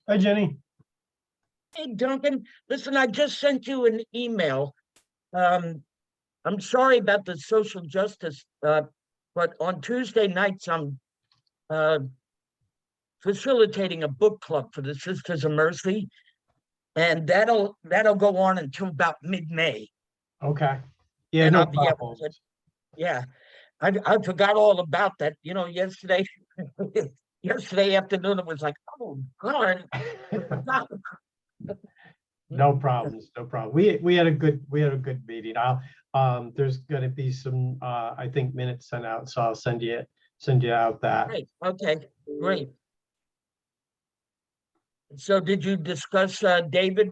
Hi, Jenny. Hey, Duncan, listen, I just sent you an email. I'm sorry about the social justice, but on Tuesday nights, I'm facilitating a book club for the Sisters of Mercy, and that'll go on until about mid-May. Okay. Yeah, And no I'll be able problem. to, yeah. I forgot all about that. Yesterday, yesterday afternoon, it was like, oh God, I forgot. No problems, no problem. We had a good meeting. There's gonna be some I think minutes sent out, so I'll send you out that. Great. Okay, great. So did you discuss David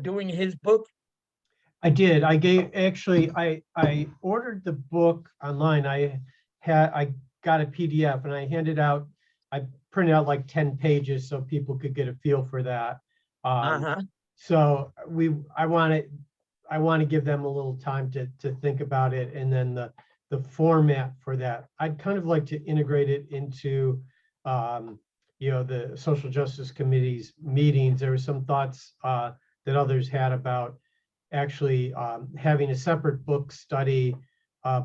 doing his book? I did. I ordered the book online. I got a PDF and I handed out, I printed out like 10 pages so people could get a feel for that. Uh-huh. So I want to give them a little time to think about it, and then the format for that. I'd kind of like to integrate it into the Social Justice Committee's meetings. There were some thoughts that others had about actually having a separate book study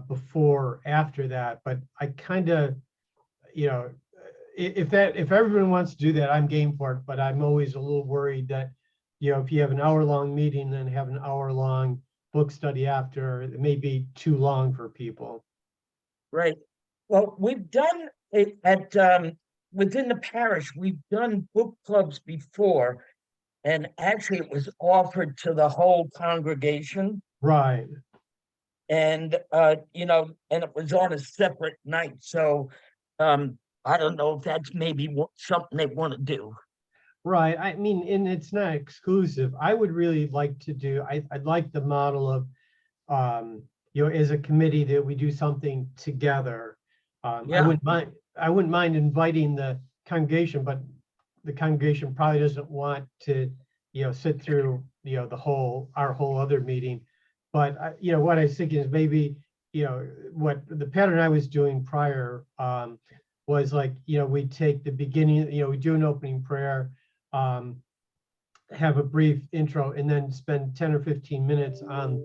before, after that. But I kind of, if everyone wants to do that, I'm game for it. But I'm always a little worried that, if you have an hour-long meeting, then have an hour-long book study after, it may be too long for people. Right. Well, we've done it at within the parish. We've done book clubs before, and actually, it was offered to the whole congregation. Right. And and it was on a separate night. So, I don't know if that's maybe something they want to do. Right. I mean, and it's not exclusive. I would really like to do, I'd like the model of, as a committee that we do something together. Yeah. I wouldn't mind inviting the congregation, but the congregation probably doesn't want to, sit through, our whole other meeting. But, what I was thinking is maybe, what the pattern I was doing prior was like, we take the beginning, we do an opening prayer, have a brief intro, and then spend 10 or 15 minutes on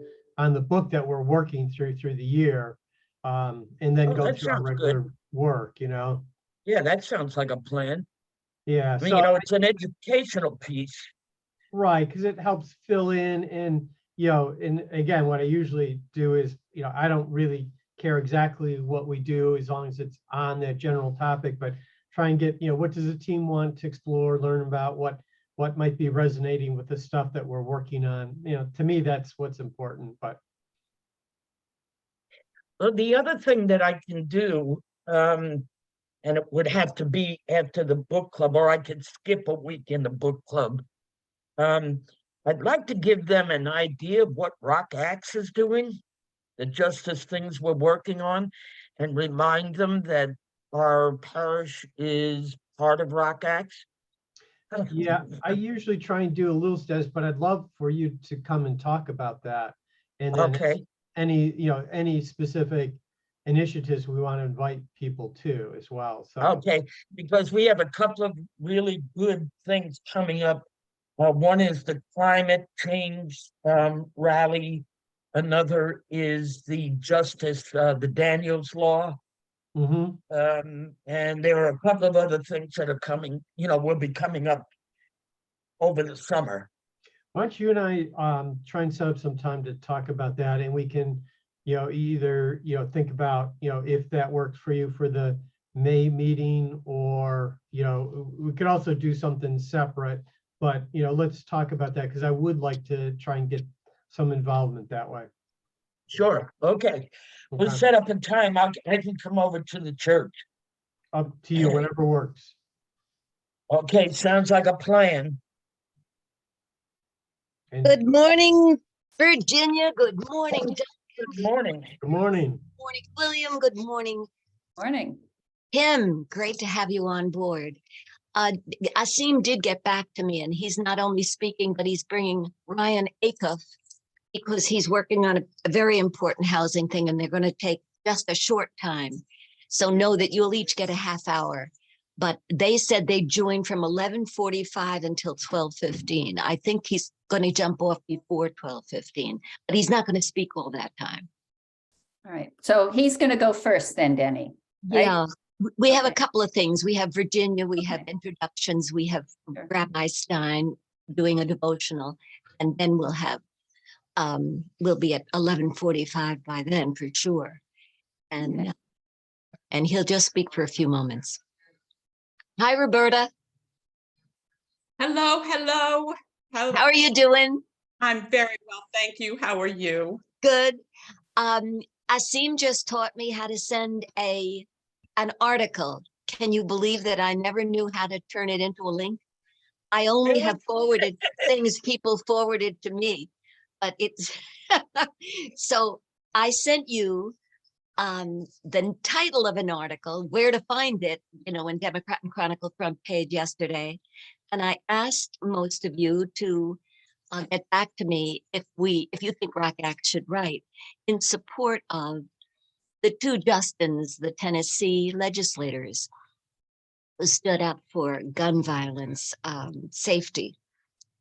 the book that we're working through the year, and then go through our regular work. Yeah, that sounds like a plan. Yeah. I mean, it's an educational piece. Right, because it helps fill in, and and again, what I usually do is, I don't really care exactly what we do as long as it's on that general topic, but try and get, what does the team want to explore, learn about, what might be resonating with the stuff that we're working on. To me, that's what's important. But Well, the other thing that I can do, and it would have to be after the book club, or I could skip a week in the book club. I'd like to give them an idea of what Rock Axe is doing, the justice things we're working on, and remind them that our parish is part of Rock Axe. yeah, I usually try and do a little steps, but I'd love for you to come and talk about that. And then Okay. any specific initiatives we want to invite people to as well. So Okay, because we have a couple of really good things coming up. One is the climate change rally. Another is the justice, the Daniels Law. mhm. And there are a couple of other things that are coming, will be coming up over the summer. Why don't you and I try and set up some time to talk about that, and we can, either, think about, if that works for you for the May meeting, or, we could also do something separate, but, let's talk about that, because I would like to try and get some involvement that way. Sure. Okay. We'll Okay. set up a time. I can come over to the church. Up to you, whatever works. Okay, sounds like a plan. And Good morning, Virginia. Good morning, Duncan. Good morning. good morning. Good morning, William. Good morning, Morning. Kim. Great to have you on board. Asim did get back to me, and he's not only speaking, but he's bringing Ryan Acuff, because he's working on a very important housing thing, and they're going to take just a short time. So know that you'll each get a half hour. But they said they joined from 11:45 until 12:15. I think he's going to jump off before 12:15, but he's not going to speak all that time. All right, so he's going to go first then, Denny. Right? Yeah, we have a Okay. couple of things. We have Virginia, we have Okay. introductions, we have Sure. Rabbi Stein doing a devotional, and then we'll have, we'll be at 11:45 by then for sure. And, Okay. and he'll just speak for a few moments. Hi, Roberta. Hello, hello. How are you doing? I'm very well, thank you. How are you? Good. Asim just taught me how to send an article. Can you believe that I never knew how to turn it into a link? I only have forwarded things people forwarded to me, but it's so I sent you the title of an article, where to find it, in Democrat and Chronicle front page yesterday. And I asked most of you to get back to me if you think Rock Act should write in support of the two Justins, the Tennessee legislators who stood up for gun violence, safety.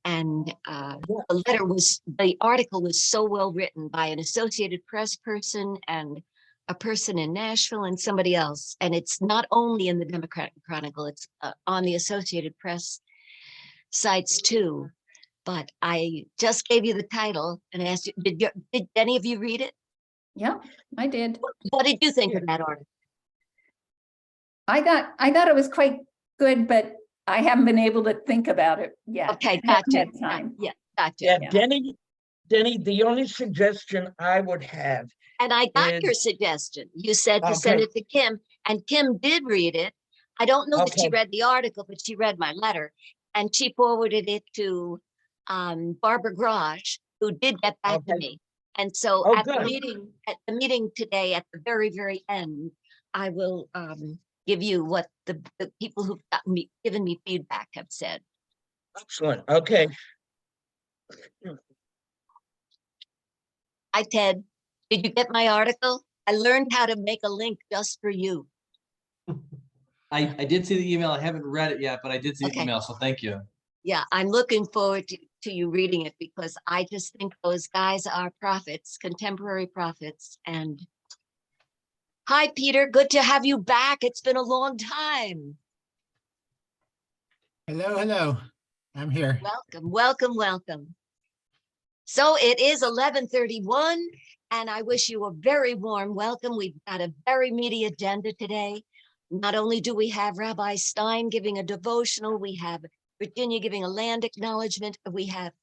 And the article was so well written by an Associated Press person and a person in Nashville and somebody else. And it's not only in the Democratic Chronicle, it's on the Associated Press sites too. But I just gave you the title and asked you, did any of you read it? Yeah, I did. What did you think of that article? I thought it was quite good, but I haven't been able to think about it yet. Okay, I haven't gotcha. had time. Yeah, gotcha. Yeah, Yeah. Denny, the only suggestion I would have, And I got your is- suggestion. You said to send Okay. it to Kim, and Kim did read it. I don't know that she Okay. read the article, but she read my letter, and she forwarded it to Barbara Grosh, who did get back to Okay. me. And so Oh, at the good. meeting today, at the very, very end, I will give you what the people who've given me feedback have said. Excellent. Okay. Hi, Ted. Did you get my article? I learned how to make a link just for you. I did see the email. I haven't read it yet, but I did see the Okay. email, so thank you. Yeah, I'm looking forward to you reading it, because I just think those guys are prophets, contemporary prophets. And hi, Peter, good to have you back. It's been a long time. Hello, hello. I'm here. Welcome, welcome, welcome. So it is 11:31, and I wish you a very warm welcome. We've got a very meaty agenda today. Not only do we have Rabbi Stein giving a devotional, we have Virginia giving a land acknowledgement. We have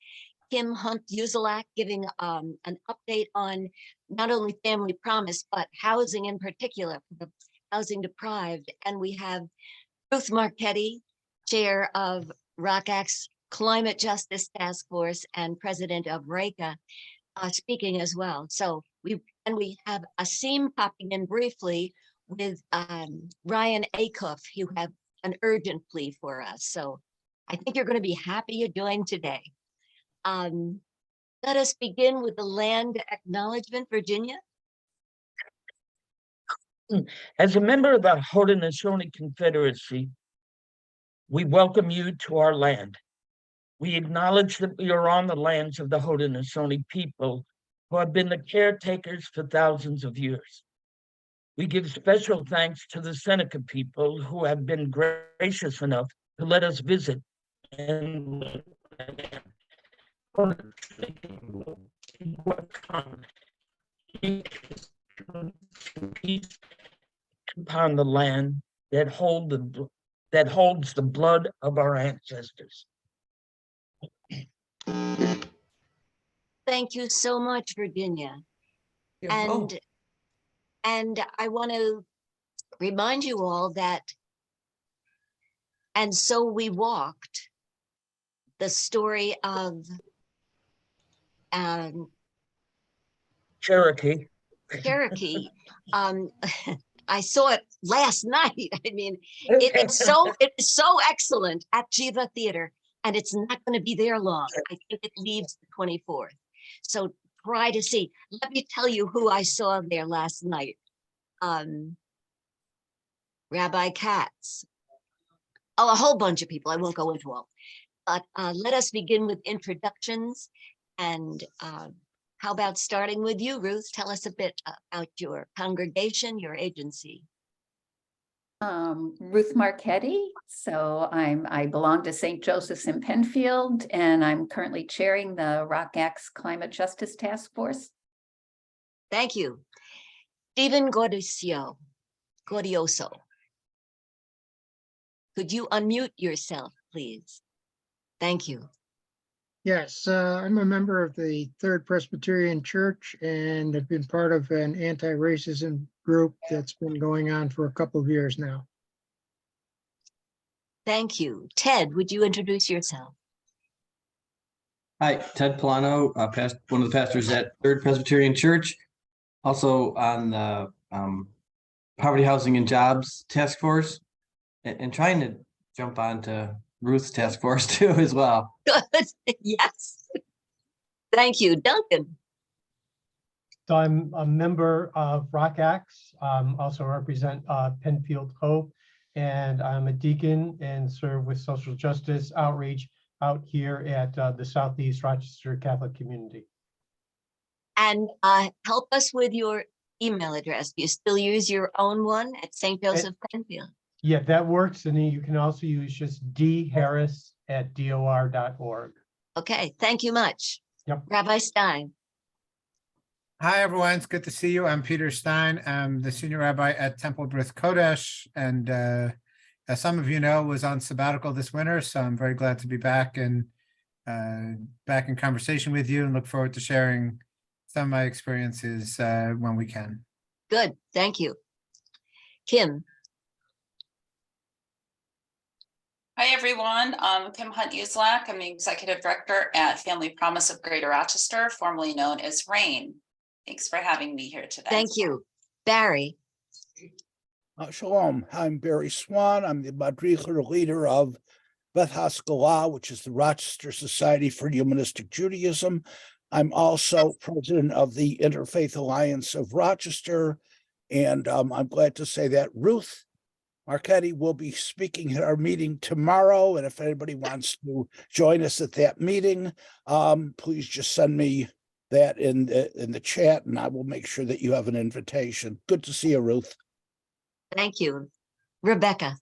Kim Hunt-Uzelak giving an update on not only Family Promise, but housing in particular, for the housing deprived. And we have Ruth Marchetti, chair of ROCAC's Climate Justice Task Force and president of RECA, speaking as well. So we have Asim popping in briefly with Ryan Acuff, who have an urgent plea for us. So I think you're going to be happy you joined today. Let us begin with the land acknowledgement, Virginia. As a member of the Haudenosaunee Confederacy, we welcome you to our land. We acknowledge that we are on the lands of the Haudenosaunee people, who have been the caretakers for thousands of years. We give special thanks to the Seneca people, who have been gracious enough to let us visit and upon the land that holds the blood of our ancestors. Thank you so much, Virginia. You're And welcome. and I want to remind you all that "And So We Walked," the story of Cherokee. Cherokee. I saw it last night. I mean, it is so excellent at Jiva Theater, and it's not going to be there long. I think it leaves the 24th. So try to see. Let me tell you who I saw there last night. Rabbi Katz. Oh, a whole bunch of people. I won't go into all. But let us begin with introductions. And how about starting with you, Ruth? Tell us a bit about your congregation, your agency. Ruth Marchetti. So I belong to St. Joseph's in Penfield, and I'm currently chairing the Rock Axe Climate Justice Task Force. Thank you. Stephen Gordioso. Could you unmute yourself, please? Thank you. Yes, I'm a member of the Third Presbyterian Church and have been part of an anti-racism group that's been going on for a couple of years now. Thank you. Ted, would you introduce yourself? Hi, Ted Polano, one of the pastors at Third Presbyterian Church, also on the Poverty, Housing, and Jobs Task Force, and trying to jump onto Ruth's task force too as well. Good. Yes. Thank you. Duncan. So I'm a member of Rock Axe, also represent Penfield Hope, and I'm a deacon and serve with social justice outreach out here at the Southeast Rochester Catholic Community. And help us with your email address. Do you still use your own one at St. Joseph Penfield? Yeah, that works. And then you can also use just dharris@dor.org. Okay, thank you much. Yep. Rabbi Stein. Hi, everyone. It's good to see you. I'm Peter Stein. I'm the senior rabbi at Temple B'rith Kodesh, and as some of you know, was on sabbatical this winter. So I'm very glad to be back and back in conversation with you, and look forward to sharing some of my experiences when we can. Good, thank you. Kim. Hi, everyone. I'm Kim Hunt-Uselak. I'm the Executive Director at Family Promise of Greater Rochester, formerly known as RAIN. Thanks for having me here today. Thank you. Barry. Shalom. I'm Barry Swan. I'm the Madrich leader of Beth Haskalah, which is the Rochester Society for Humanistic Judaism. I'm also president of the Interfaith Alliance of Rochester. And I'm glad to say that Ruth Marchetti will be speaking at our meeting tomorrow. And if anybody wants to join us at that meeting, please just send me that in the chat, and I will make sure that you have an invitation. Good to see you, Ruth. Thank you. Rebecca.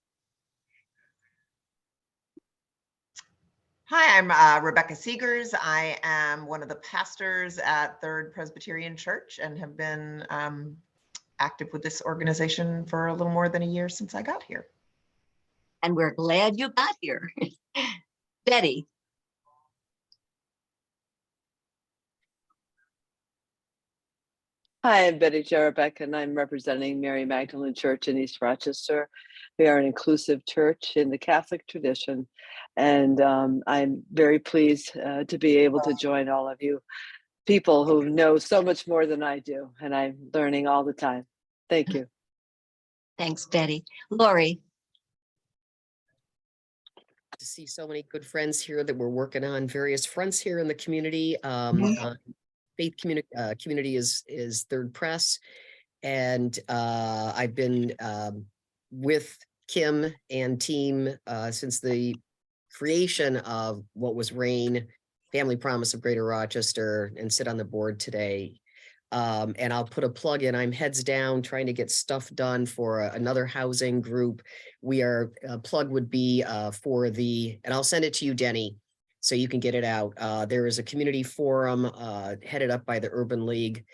Hi, I'm Rebecca Seegers. I am one of the pastors at Third Presbyterian Church and have been active with this organization for a little more than a year since I got here. And we're glad you got here. Betty. Hi, I'm Betty Jarabek, and I'm representing Mary Magdalene Church in East Rochester. We are an inclusive church in the Catholic tradition, and I'm very pleased to be able to join all of you people who know so much more than I do, and I'm learning all the time. Thank you. Thanks, Betty. Lori. To see so many good friends here that we're working on various fronts here in the community. Faith community is Third Press, and I've been with Kim and team since the creation of what was RAIN, Family Promise of Greater Rochester, and sit on the board today. And I'll put a plug in. I'm heads down trying to get stuff done for another housing group. We are, plug would be for and I'll send it to you, Denny, so you can get it out. There is a community forum headed up by the Urban League.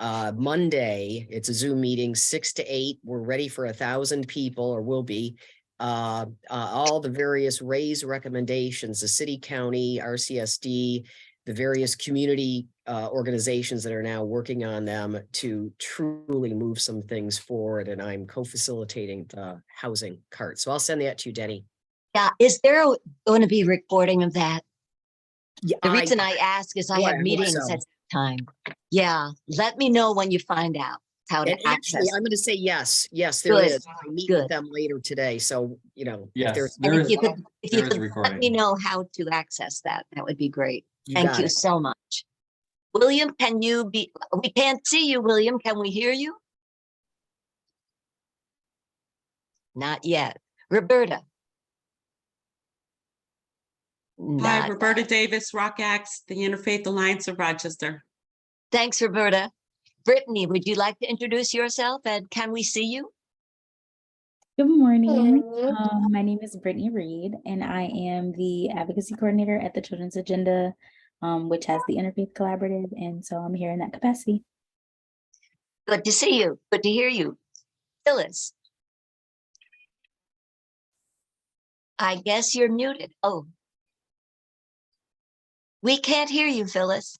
Monday, it's a Zoom meeting, 6 to 8. We're ready for 1,000 people, or will be. All the various raise recommendations, the city, county, RCSD, the various community organizations that are now working on them to truly move some things forward. And I'm co-facilitating the housing cart. So I'll send that to you, Denny. Yeah, is there going to be recording of that? Yeah, the reason I ask is I have meetings at the time. Yeah, let me know when you find out how to access. I'm going to say yes. Yes, there is. I meet with them later today. So, you know, yes, if you could recording. let me know how to access that, that would be great. You Thank you so much. William, can you be, we can't see you, William. Can we hear you? Not yet. Roberta? Hi, Not. Roberta Davis, Rock Acts, the Interfaith Alliance of Rochester. Thanks, Roberta. Brittany, would you like to introduce yourself and can we see you? Good morning. My name is Brittany Reed, and I am the advocacy coordinator at the Children's Agenda, which has the Interfaith Collaborative, and so I'm here in that capacity. Good to see you. Good to hear you. Phyllis? I guess you're muted. Oh. We can't hear you, Phyllis.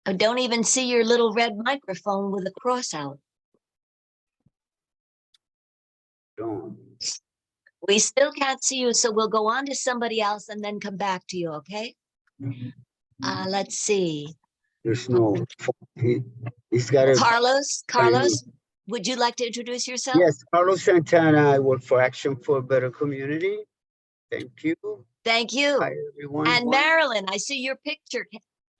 I don't even see your little red microphone with a cross out. We still can't see you, so we'll go on to somebody else and then come back to you, okay? Let's see. There's no, he's got a. Carlos, would you like to introduce yourself? Yes, Carlos Santana. I work for Action for a Better Community. Thank you. Thank you. Hi, everyone. And Marilyn, I see your picture.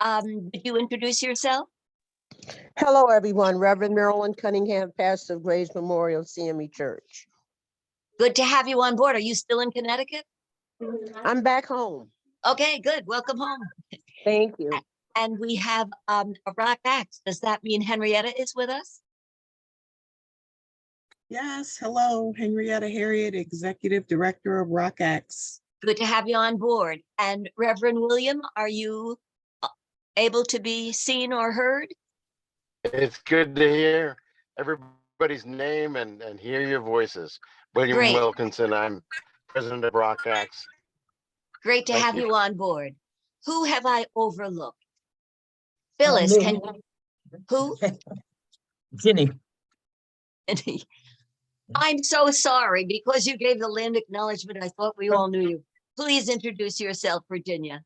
Would you introduce yourself? Hello, everyone. Reverend Marilyn Cunningham, pastor of Grace Memorial CME Church. Good to have you on board. Are you still in Connecticut? I'm back home. Okay, good. Welcome home. Thank you. And we have a Rock Acts. Does that mean Henrietta is with us? Yes, hello, Henrietta Harriet, Executive Director of Rock Acts. Good to have you on board. And Reverend William, are you able to be seen or heard? It's good to hear everybody's name and hear your voices. William Great. Wilkinson, I'm president of Rock Acts. Great to Thank have you. you on board. Who have I overlooked? Phyllis, me. can you? Who? Ginny. I'm so sorry because you gave the land acknowledgement. I thought we all knew you. Please introduce yourself, Virginia.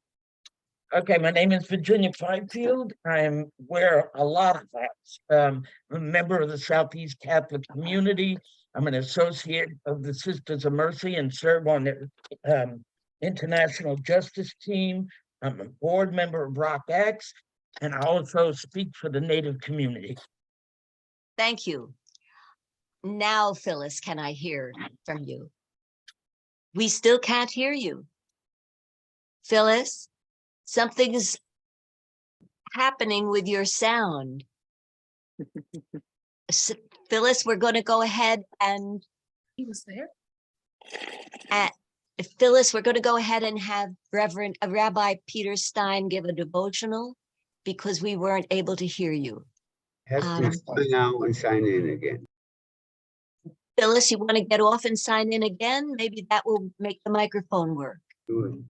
Okay, my name is Virginia Fifield. I wear a lot of hats. I'm a member of the Southeast Catholic community. I'm an associate of the Sisters of Mercy and serve on the International Justice Team. I'm a board member of Rock Acts, and I also speak for the Native community. Thank you. Now, Phyllis, can I hear from you? We still can't hear you. Phyllis, something's happening with your sound. Phyllis, we're going to go ahead and He was there. Phyllis, we're going to go ahead and have Rabbi Peter Stein give a devotional because we weren't able to hear you. Have to sign out and sign in again. Phyllis, you want to get off and sign in again? Maybe that will make the microphone work. Good.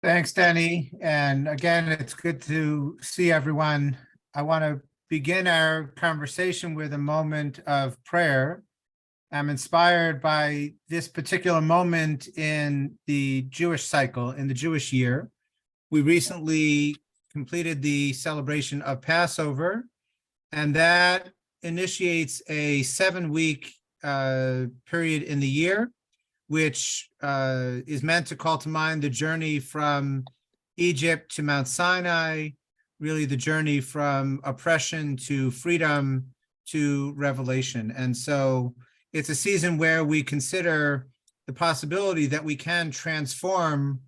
Thanks, Denny. And again, it's good to see everyone. I want to begin our conversation with a moment of prayer. I'm inspired by this particular moment in the Jewish cycle, in the Jewish year. We recently completed the celebration of Passover, and that initiates a 7-week period in the year, which is meant to call to mind the journey from Egypt to Mount Sinai, really the journey from oppression to freedom to revelation. And so it's a season where we consider the possibility that we can transform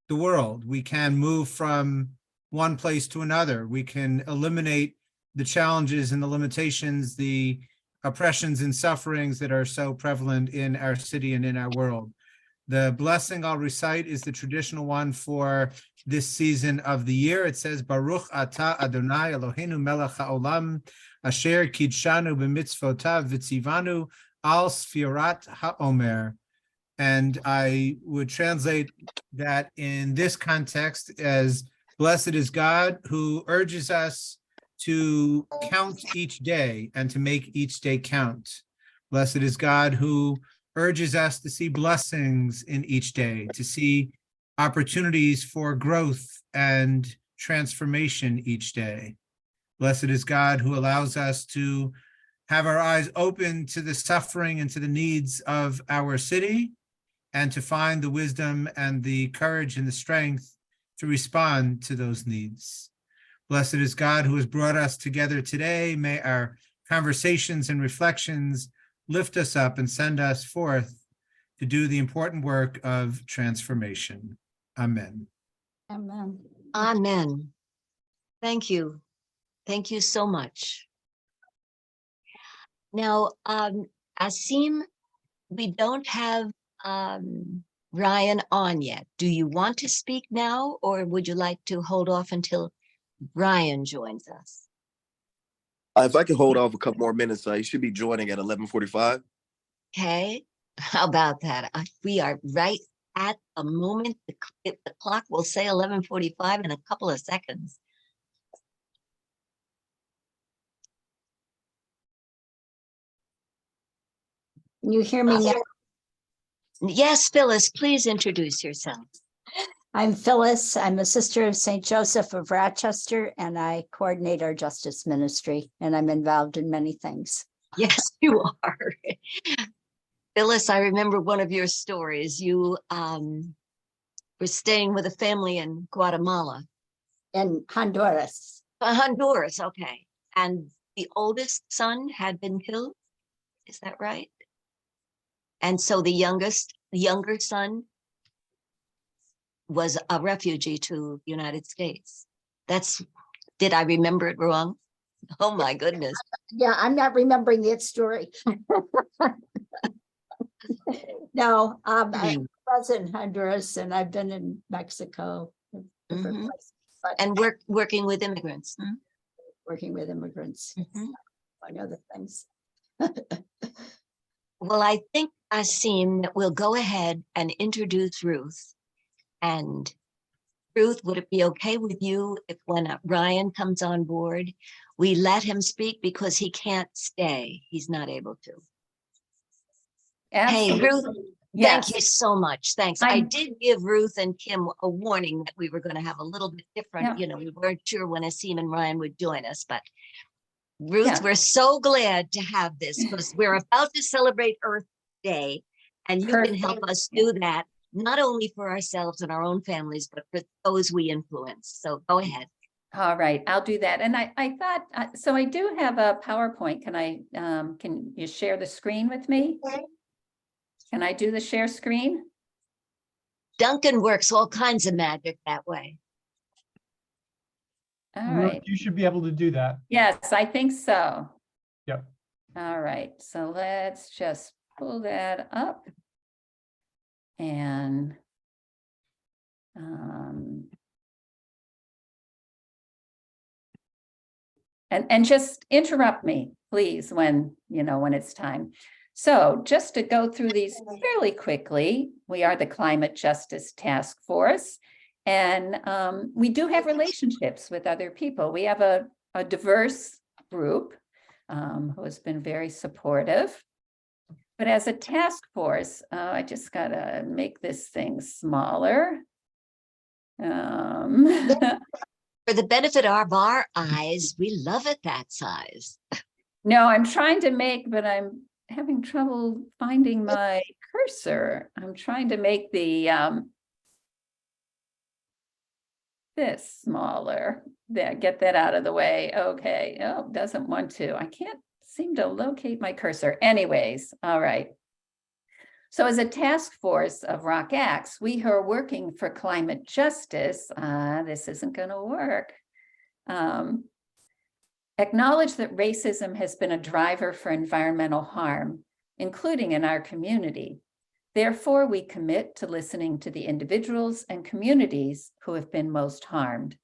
the world. We can move from one place to another. We can eliminate the challenges and the limitations, the oppressions and sufferings that are so prevalent in our city and in our world. The blessing I'll recite is the traditional one for this season of the year. It says, Baruch atah Adonai Eloheinu melech haolam, asher kidshanu b'mitzvotav v'tzivanu al sfirat ha'omer. And I would translate that in this context as, blessed is God who urges us to count each day and to make each day count. Blessed is God who urges us to see blessings in each day, to see opportunities for growth and transformation each day. Blessed is God who allows us to have our eyes open to the suffering and to the needs of our city, and to find the wisdom and the courage and the strength to respond to those needs. Blessed is God who has brought us together today. May our conversations and reflections lift us up and send us forth to do the important work of transformation. Amen. Amen. Amen. Thank you. Thank you so much. Now, Asim, we don't have Ryan on yet. Do you want to speak now, or would you like to hold off until Ryan joins us? If I could hold off a couple more minutes, he should be joining at 11:45. Okay, how about that? We are right at the moment. The clock will say 11:45 in a couple of seconds. Can you hear me now? Yes, Phyllis, please introduce yourself. I'm Phyllis. I'm a sister of St. Joseph of Rochester, and I coordinate our justice ministry, and I'm involved in many things. Yes, you are. Phyllis, I remember one of your stories. You were staying with a family in Guatemala. In Honduras. Honduras, okay. And the oldest son had been killed, is that right? And so the younger son was a refugee to the United States. Did I remember it wrong? Oh my goodness. Yeah, I'm not remembering that story. No, I was in Honduras and I've been in Mexico. Different places, but and working with immigrants. Working with immigrants, among other things. Well, I think, Asim, that we'll go ahead and introduce Ruth. And Ruth, would it be okay with you if when Ryan comes on board, we let him speak because he can't stay? He's not able to. Absolutely. Hey, Ruth, Yes. thank you so much. Thanks. I did give Ruth and Kim a warning that we were going to have a little bit different, we weren't sure when Asim and Ryan would join us, but Ruth, we're so glad to have this because we're about to celebrate Earth Day, and you can help us do that, not only for ourselves and our own families, but for those we influence. So go ahead. All right, I'll do that. And I thought, so I do have a PowerPoint. Can you share the screen with me? Can I do the share screen? Duncan works all kinds of magic that way. All right. You should be able to do that. Yes, I think so. Yep. All right, so let's just pull that up. And just interrupt me, please, when it's time. So just to go through these fairly quickly, we are the Climate Justice Task Force, and we do have relationships with other people. We have a diverse group who has been very supportive. But as a task force, I just gotta make this thing smaller. For the benefit of our eyes, we love it that size. No, I'm trying to make, but I'm having trouble finding my cursor. I'm trying to make the this smaller. There, get that out of the way. Okay. Oh, doesn't want to. I can't seem to locate my cursor. Anyways, all right. So as a task force of ROCACS, we are working for climate justice. This isn't going to work. Acknowledge that racism has been a driver for environmental harm, including in our community. Therefore, we commit to listening to the individuals and communities who have been most harmed.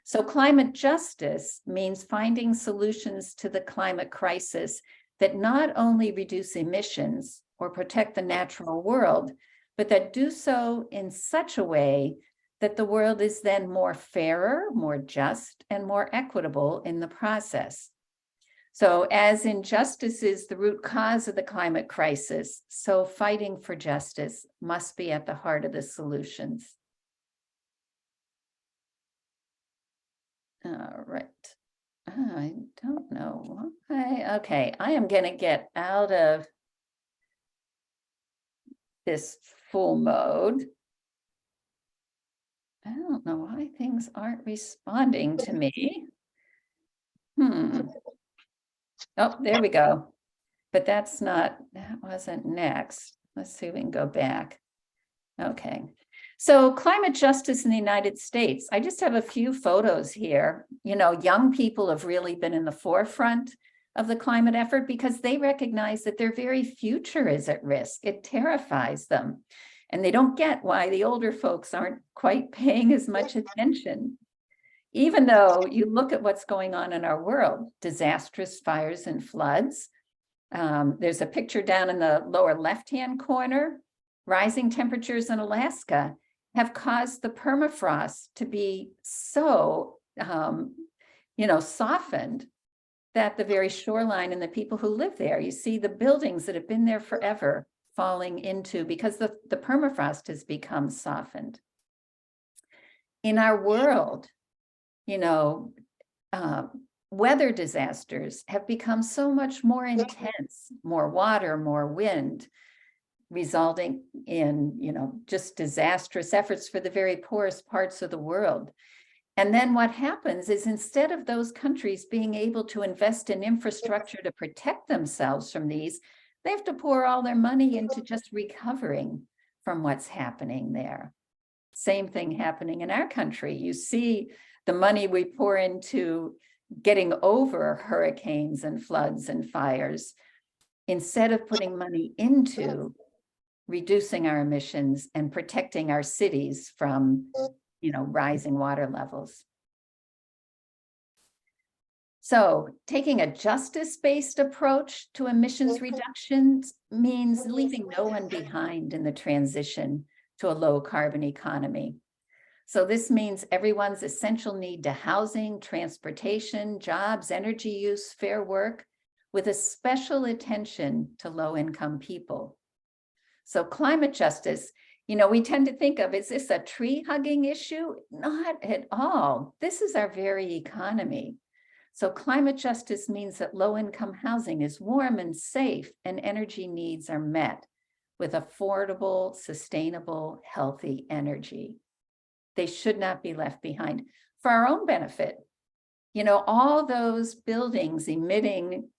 So climate justice means finding solutions to the climate crisis that not only reduce emissions or protect the natural world, but that do so in such a way that the world is then more fairer, more just, and more equitable in the process. So as injustice is the root cause of the climate crisis, so fighting for justice must be at the heart of the solutions. All right. I don't know why. Okay, I am going to get out of this full mode. I don't know why things aren't responding to me. Oh, there we go. But that wasn't next. Let's see if we can go back. Okay. So climate justice in the United States. I just have a few photos here. You know, young people have really been in the forefront of the climate effort because they recognize that their very future is at risk. It terrifies them. And they don't get why the older folks aren't quite paying as much attention. Even though you look at what's going on in our world, disastrous fires and floods. There's a picture down in the lower left-hand corner. Rising temperatures in Alaska have caused the permafrost to be so, softened that the very shoreline and the people who live there, you see the buildings that have been there forever falling into because the permafrost has become softened. In our world, weather disasters have become so much more intense, more water, more wind, resulting in, just disastrous efforts for the very poorest parts of the world. And then what happens is instead of those countries being able to invest in infrastructure to protect themselves from these, they have to pour all their money into just recovering from what's happening there. Same thing happening in our country. You see the money we pour into getting over hurricanes and floods and fires, instead of putting money into reducing our emissions and protecting our cities from, rising water levels. So taking a justice-based approach to emissions reductions means leaving no one behind in the transition to a low carbon economy. So this means everyone's essential need to housing, transportation, jobs, energy use, fair work, with a special attention to low-income people. So climate justice, we tend to think of, is this a tree hugging issue? Not at all. This is our very economy. So climate justice means that low-income housing is warm and safe and energy needs are met with affordable, sustainable, healthy energy. They should not be left behind for our own benefit. All those buildings emitting,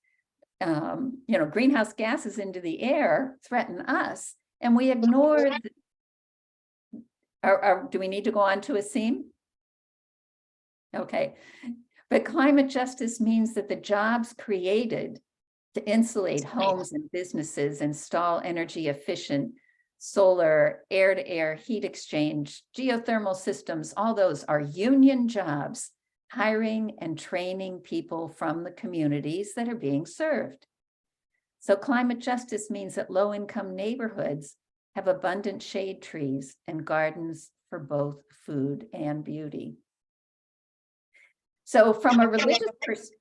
greenhouse gases into the air threaten us, and we ignore. Do we need to go on to Asim? Okay, but climate justice means that the jobs created to insulate homes and businesses, install energy efficient solar, air-to-air heat exchange, geothermal systems, all those are union jobs, hiring and training people from the communities that are being served. So climate justice means that low-income neighborhoods have abundant shade trees and gardens for both food and beauty. So from a religious perspective,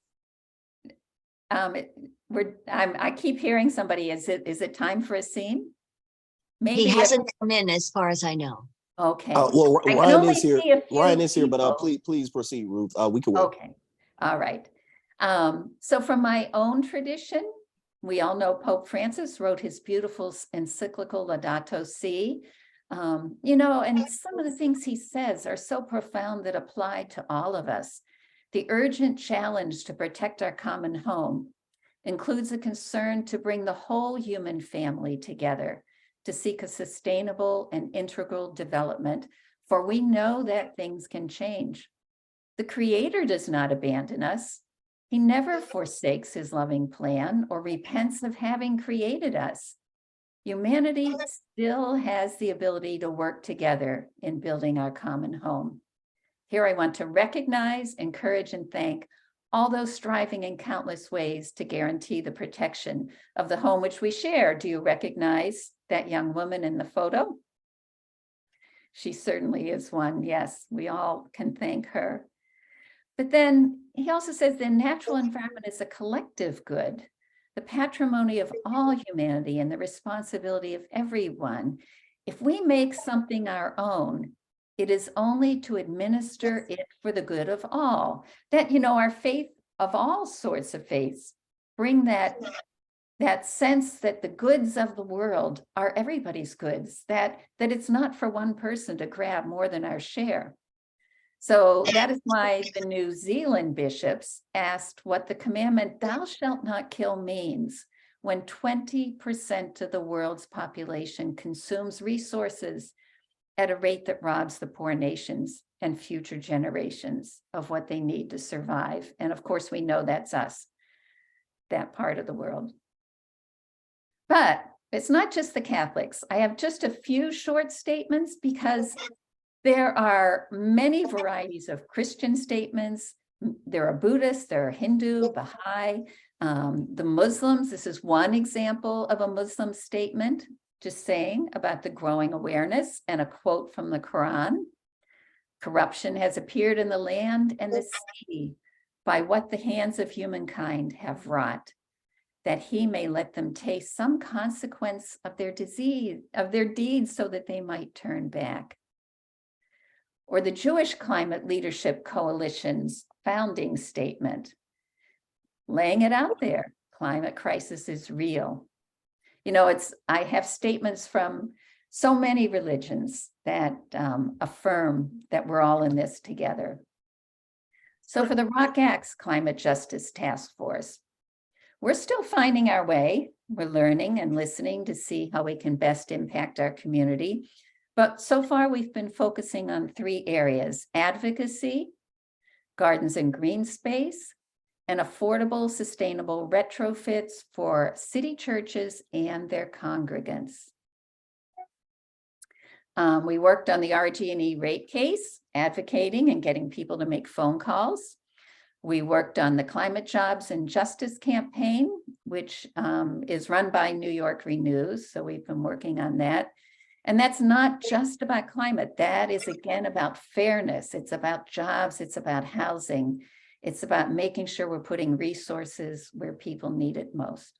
I keep hearing somebody, is it time for Asim? Maybe He hasn't come in as far as I know. Okay. Well, I can Ryan only is here. see a few Ryan is here, but people. please proceed, Ruth. We can wait. Okay. All right. So from my own tradition, we all know Pope Francis wrote his beautiful encyclical Laudato Si. And some of the things he says are so profound that apply to all of us. The urgent challenge to protect our common home includes a concern to bring the whole human family together to seek a sustainable and integral development, for we know that things can change. The Creator does not abandon us. He never forsakes his loving plan or repents of having created us. Humanity still has the ability to work together in building our common home. Here I want to recognize, encourage, and thank all those striving in countless ways to guarantee the protection of the home which we share. Do you recognize that young woman in the photo? She certainly is one. Yes, we all can thank her. But then he also says the natural environment is a collective good, the patrimony of all humanity and the responsibility of everyone. If we make something our own, it is only to administer it for the good of all. That, our faith of all sorts of faiths bring that that sense that the goods of the world are everybody's goods, that it's not for one person to grab more than our share. So that is why the New Zealand bishops asked what the commandment, thou shalt not kill, means when 20% of the world's population consumes resources at a rate that robs the poor nations and future generations of what they need to survive. And of course, we know that's us, that part of the world. But it's not just the Catholics. I have just a few short statements because there are many varieties of Christian statements. There are Buddhists, there are Hindu, Baha'i, the Muslims. This is one example of a Muslim statement, just saying about the growing awareness, and a quote from the Quran. Corruption has appeared in the land and the sea by what the hands of humankind have wrought, that he may let them taste some consequence of their deeds so that they might turn back. Or the Jewish Climate Leadership Coalition's founding statement, laying it out there, climate crisis is real. You know, I have statements from so many religions that affirm that we're all in this together. So for the ROC-ACT's Climate Justice Task Force, we're still finding our way. We're learning and listening to see how we can best impact our community. But so far, we've been focusing on 3 areas: advocacy, gardens and green space, and affordable, sustainable retrofits for city churches and their congregants. We worked on the RG&E rate case, advocating and getting people to make phone calls. We worked on the Climate Jobs and Justice campaign, which is run by New York Renews. So we've been working on that. And that's not just about climate. That is, again, about fairness. It's about jobs. It's about housing. It's about making sure we're putting resources where people need it most.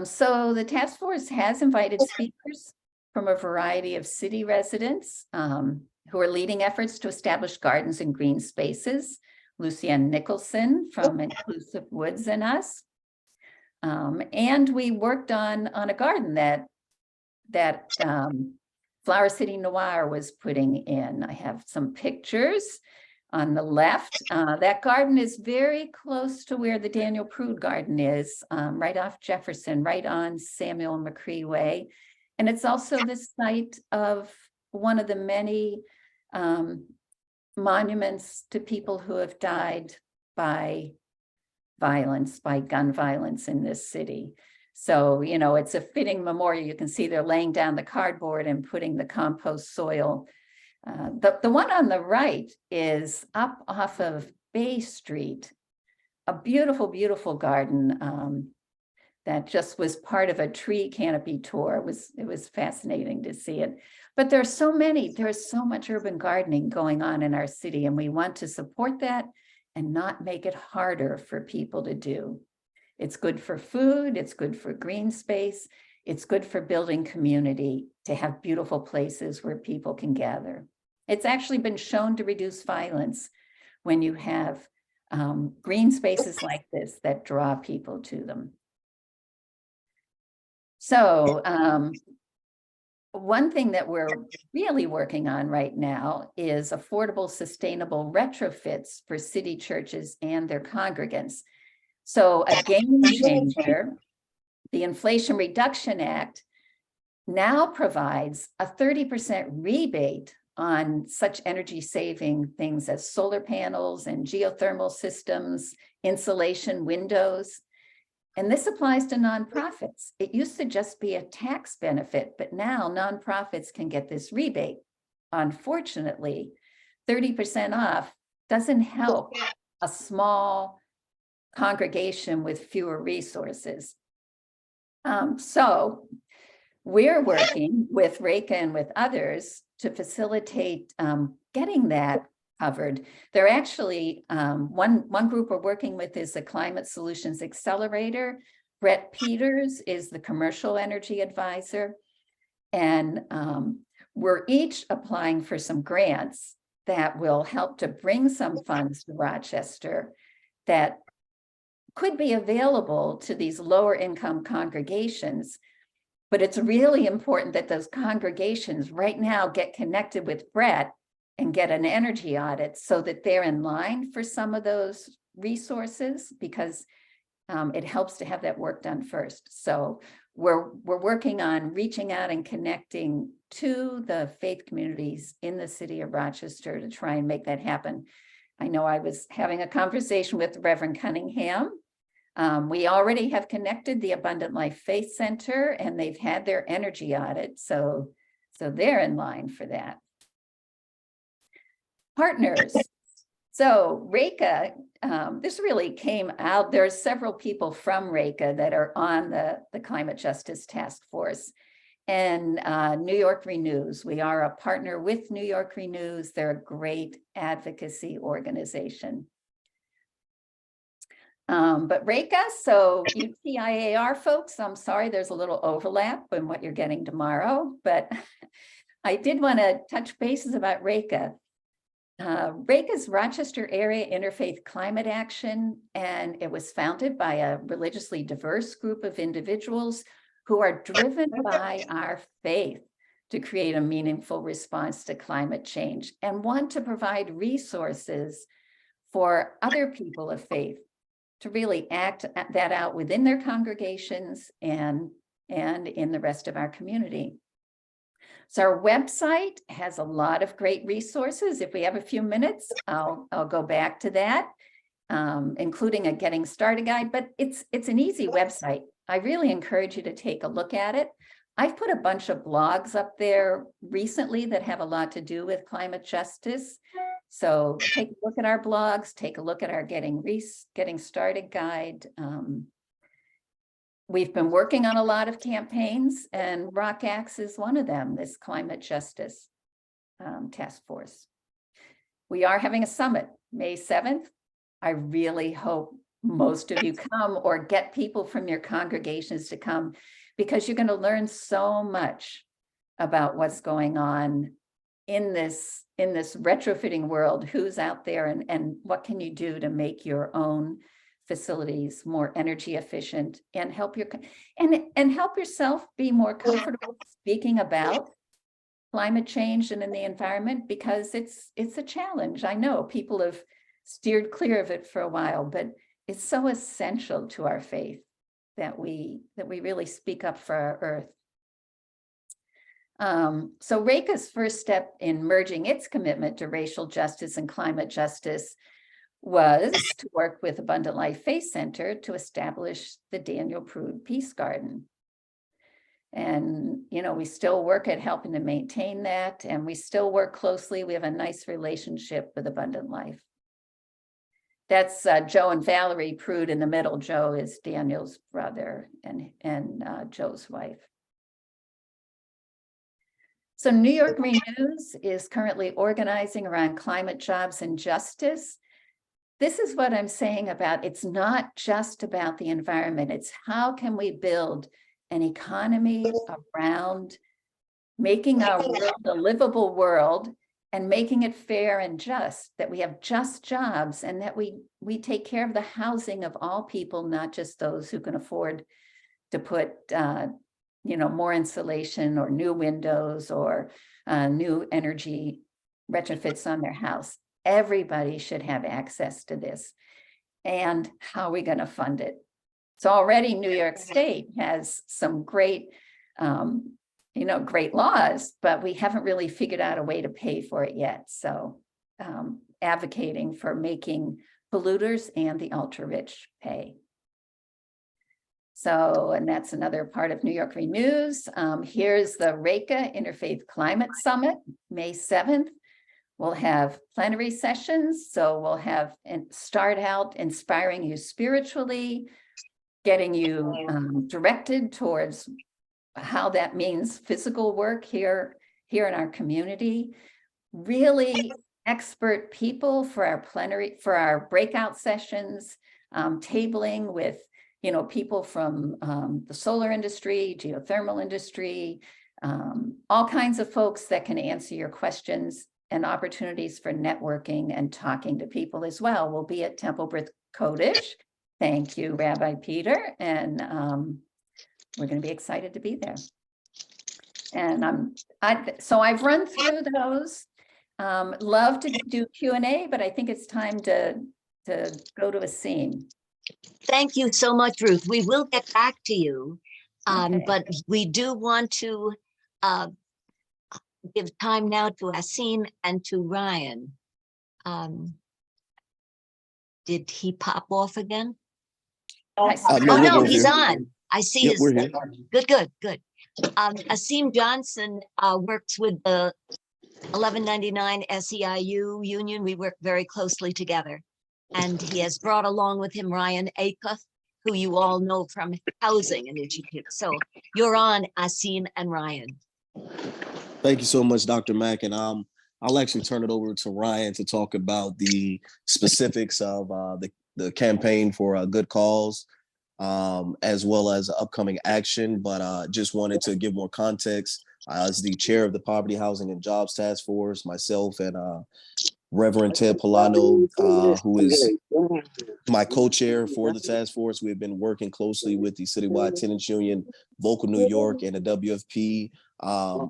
So the task force has invited speakers from a variety of city residents who are leading efforts to establish gardens and green spaces. Lucienne Nicholson from Inclusive Woods and us. And we worked on a garden that Flower City Noir was putting in. I have some pictures on the left. That garden is very close to where the Daniel Prude Garden is, right off Jefferson, right on Samuel McCree Way. And it's also the site of one of the many monuments to people who have died by violence, by gun violence in this city. So, you know, it's a fitting memorial. You can see they're laying down the cardboard and putting the compost soil. The one on the right is up off of Bay Street, a beautiful, beautiful garden that just was part of a tree canopy tour. It was fascinating to see it. But there's so much urban gardening going on in our city, and we want to support that and not make it harder for people to do. It's good for food, it's good for green space, it's good for building community, to have beautiful places where people can gather. It's actually been shown to reduce violence when you have green spaces like this that draw people to them. So one thing that we're really working on right now is affordable, sustainable retrofits for city churches and their congregants. So a game changer, the Inflation Reduction Act now provides a 30% rebate on such energy saving things as solar panels and geothermal systems, insulation, windows. And this applies to nonprofits. It used to just be a tax benefit, but now nonprofits can get this rebate. Unfortunately, 30% off doesn't help a small congregation with fewer resources. So we're working with Reka and with others to facilitate getting that covered. They're actually, one group we're working with is the Climate Solutions Accelerator. Brett Peters is the commercial energy advisor. And we're each applying for some grants that will help to bring some funds to Rochester that could be available to these lower income congregations. But it's really important that those congregations right now get connected with Brett and get an energy audit so that they're in line for some of those resources, because it helps to have that work done first. So we're working on reaching out and connecting to the faith communities in the city of Rochester to try and make that happen. I know I was having a conversation with Reverend Cunningham. We already have connected the Abundant Life Faith Center, and they've had their energy audit. So they're in line for that. Partners. So RECA, this really came out. There are several people from RECA that are on the Climate Justice Task Force. And New York Renews, we are a partner with New York Renews. They're a great advocacy organization. But RECA, so you TIAR folks, I'm sorry, there's a little overlap in what you're getting tomorrow, but I did want to touch bases about RECA. RECA's Rochester Area Interfaith Climate Action, and it was founded by a religiously diverse group of individuals who are driven by our faith to create a meaningful response to climate change and want to provide resources for other people of faith to really act that out within their congregations and in the rest of our community. So our website has a lot of great resources. If we have a few minutes, I'll go back to that, including a getting started guide, but it's an easy website. I really encourage you to take a look at it. I've put a bunch of blogs up there recently that have a lot to do with climate justice. So take a look at our blogs, take a look at our getting started guide. We've been working on a lot of campaigns, and ROCAX is one of them, this climate justice task force. We are having a summit May 7th. I really hope most of you come, or get people from your congregations to come, because you're going to learn so much about what's going on in this retrofitting world, who's out there, and what can you do to make your own facilities more energy efficient, and help help yourself be more comfortable speaking about climate change and in the environment, because it's a challenge. I know people have steered clear of it for a while, but it's so essential to our faith that we really speak up for our earth. So RECA's first step in merging its commitment to racial justice and climate justice was to work with Abundant Life Faith Center to establish the Daniel Prude Peace Garden. And, we still work at helping to maintain that, and we still work closely. We have a nice relationship with Abundant Life. That's Joe and Valerie Prude in the middle. Joe is Daniel's brother and Joe's wife. So New York Renews is currently organizing around climate, jobs, and justice. This is what I'm saying about, it's not just about the environment. It's how can we build an economy around making our world a livable world, and making it fair and just, that we have just jobs, and that we take care of the housing of all people, not just those who can afford to put more insulation or new windows or new energy retrofits on their house. Everybody should have access to this. And how are we going to fund it? So already New York State has some great, great laws, but we haven't really figured out a way to pay for it yet. So advocating for making polluters and the ultra-rich pay. So, and that's another part of New York Renews. Here's the RECA Interfaith Climate Summit, May 7th. We'll have plenary sessions. So we'll have start out inspiring you spiritually, getting you directed towards how that means physical work here in our community. Really expert people for our plenary, for our breakout sessions, tabling with people from the solar industry, geothermal industry, all kinds of folks that can answer your questions, and opportunities for networking and talking to people as well. We'll be at Temple Brith Caucus Thank you, Rabbi Peter, and we're going to be excited to be there. And so I've run through those. Love to do Q&A, but I think it's time to go to Asim. Thank you so much, Ruth. We will get back to you, Okay. but we do want to give time now to Asim and to Ryan. Did he pop off again? No, Oh, we're no, both he's here. on. I see Yep, his. we're here. Good. Asim Johnson works with the 1199 SEIU union. We work very closely together. And he has brought along with him Ryan Acuff, who you all know from Housing Initiative. So you're on, Asim and Ryan. Thank you so much, Dr. Mack. And I'll actually turn it over to Ryan to talk about the specifics of the campaign for a good cause, as well as upcoming action. But just wanted to give more context. As the chair of the Poverty, Housing, and Jobs Task Force, myself and Reverend Ted Polano, who is my co-chair for the task force. We've been working closely with the Citywide Tenants Union, Vocal New York, and the WFP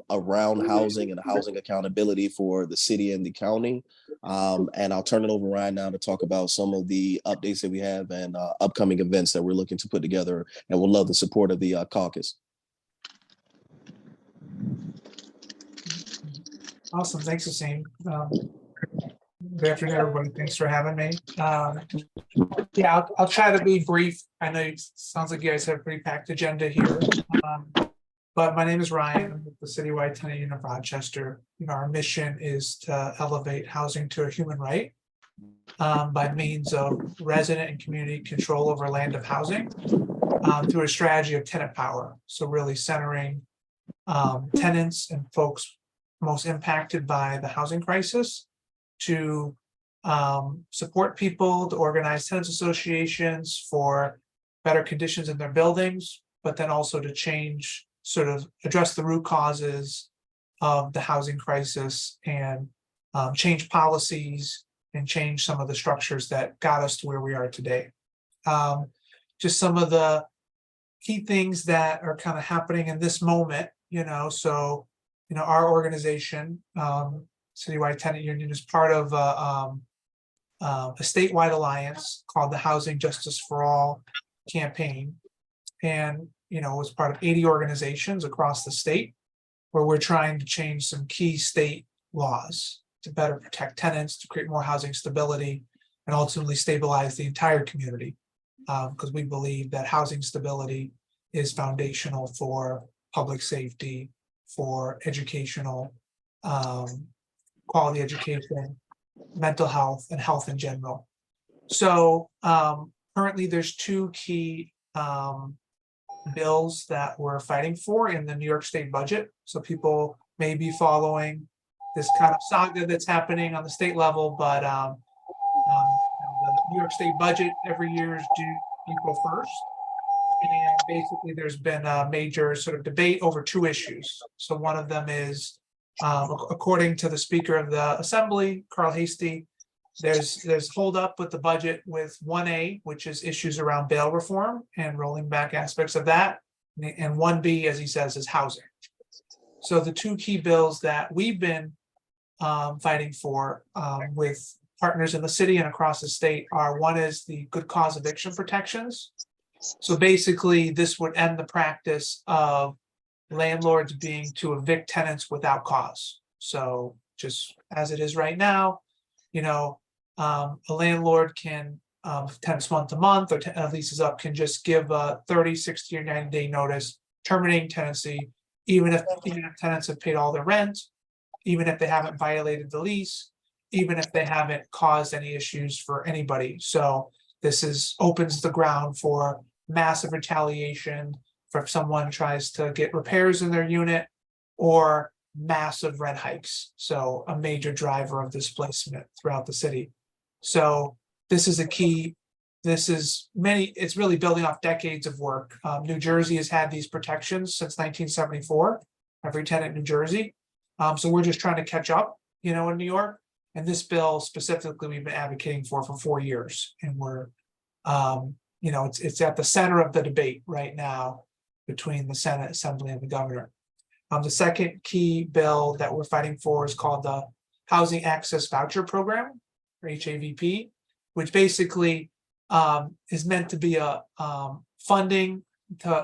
around housing and housing accountability for the city and the county. And I'll turn it over to Ryan now to talk about some of the updates that we have and upcoming events that we're looking to put together, and we'll love the support of the caucus. Awesome. Thanks, Asim. Good afternoon, everybody. Thanks for having me. Yeah, I'll try to be brief. I know it sounds like you guys have a pretty packed agenda here. But my name is Ryan. I'm with the Citywide Tenant Union of Rochester. Our mission is to elevate housing to a human right by means of resident and community control over land of housing through a strategy of tenant power. So really centering tenants and folks most impacted by the housing crisis to support people, to organize tenants associations for better conditions in their buildings, but then also to change, sort of address the root causes of the housing crisis and change policies and change some of the structures that got us to where we are today. Just some of the key things that are kind of happening in this moment, so our organization, Citywide Tenant Union, is part of a statewide alliance called the Housing Justice for All campaign. And, it was part of 80 organizations across the state where we're trying to change some key state laws to better protect tenants, to create more housing stability, and ultimately stabilize the entire community. Because we believe that housing stability is foundational for public safety, for educational quality education, mental health, and health in general. So currently there's two key bills that we're fighting for in the New York State budget. So people may be following this kind of saga that's happening on the state level, but the New York State budget every year is due April 1st. And basically there's been a major sort of debate over two issues. So one of them is, according to the Speaker of the Assembly, Carl Hastie, there's hold up with the budget with 1A, which is issues around bail reform and rolling back aspects of that. And 1B, as he says, is housing. So the two key bills that we've been fighting for with partners in the city and across the state are, one is the good cause eviction protections. So basically, this would end the practice of landlords being to evict tenants without cause. So just as it is right now, a landlord can, tenants month to month or leases up, can just give a 30, 60, or 90-day notice, terminating tenancy, even if tenants have paid all their rent, even if they haven't violated the lease, even if they haven't caused any issues for anybody. So this opens the ground for massive retaliation for if someone tries to get repairs in their unit, or massive rent hikes. So a major driver of displacement throughout the city. So this is a key. It's really building off decades of work. New Jersey has had these protections since 1974, every tenant in New Jersey. So we're just trying to catch up, in New York. And this bill specifically, we've been advocating for 4 years. And we're it's at the center of the debate right now between the Senate, Assembly, and the governor. The second key bill that we're fighting for is called the Housing Access Voucher Program, or HAVP, which basically is meant to be a funding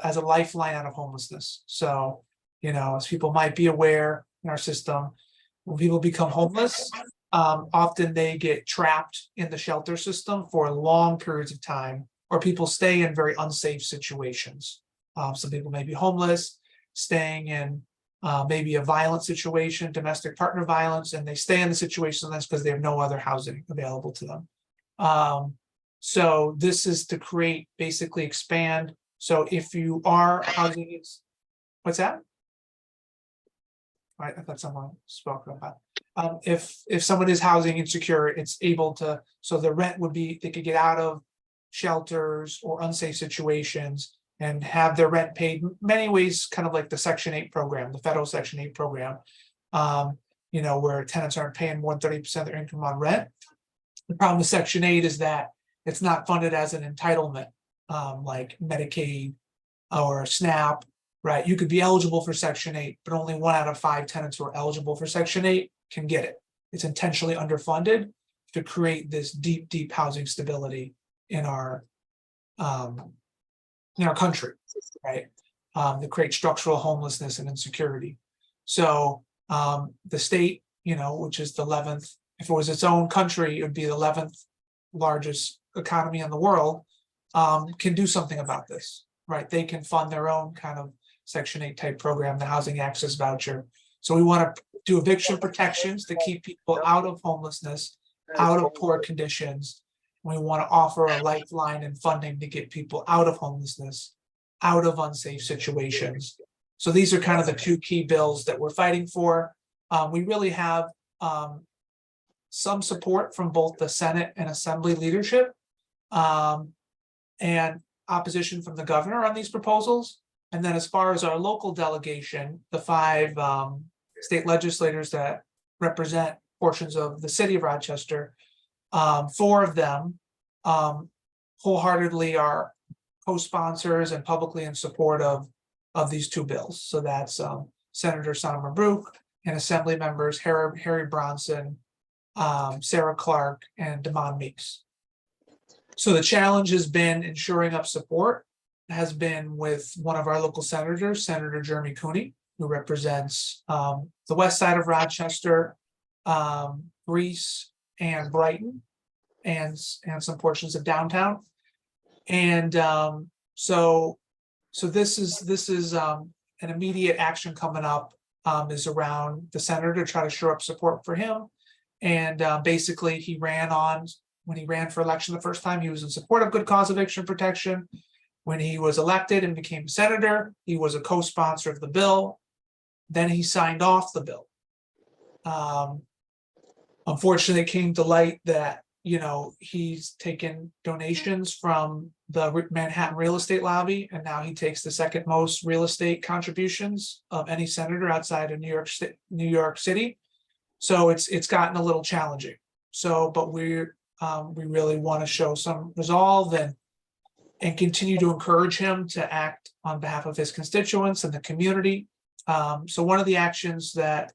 as a lifeline out of homelessness. So, as people might be aware in our system, when people become homeless, often they get trapped in the shelter system for long periods of time, or people stay in very unsafe situations. Some people may be homeless, staying in maybe a violent situation, domestic partner violence, and they stay in the situation that's because they have no other housing available to them. So this is to basically expand. So if you are housing, what's that? Right, I thought someone spoke about. If someone is housing insecure, it's able to, so the rent would be, they could get out of shelters or unsafe situations and have their rent paid many ways, kind of like the Section 8 program, the federal Section 8 program, where tenants aren't paying more than 30% of their income on rent. The problem with Section 8 is that it's not funded as an entitlement, like Medicaid or SNAP, right? You could be eligible for Section 8, but only 1 out of 5 tenants who are eligible for Section 8 can get it. It's intentionally underfunded to create this deep housing stability in our country, right? To create structural homelessness and insecurity. So the state, which is the 11th, if it was its own country, it would be the 11th largest economy in the world, can do something about this, right? They can fund their own kind of Section 8 type program, the Housing Access Voucher. So we want to do eviction protections to keep people out of homelessness, out of poor conditions. We want to offer a lifeline and funding to get people out of homelessness, out of unsafe situations. So these are kind of the 2 key bills that we're fighting for. We really have some support from both the Senate and Assembly leadership, and opposition from the governor on these proposals. And then as far as our local delegation, the 5 state legislators that represent portions of the city of Rochester, 4 of them wholeheartedly are co-sponsors and publicly in support of these 2 bills. So that's Senator Sonoma Brook and Assembly members Harry Bronson, Sarah Clark, and Damon Meeks. So the challenge has been ensuring up support, has been with one of our local senators, Senator Jeremy Cooney, who represents the west side of Rochester, Greece, and Brighton, and some portions of downtown. And so this is an immediate action coming up, is around the senator to try to shore up support for him. And basically when he ran for election the first time, he was in support of good cause eviction protection. When he was elected and became senator, he was a co-sponsor of the bill. Then he signed off the bill. Unfortunately, it came to light that he's taken donations from the Manhattan real estate lobby, and now he takes the second most real estate contributions of any senator outside of New York City. So it's gotten a little challenging. So, but we really want to show some resolve and continue to encourage him to act on behalf of his constituents and the community. So one of the actions that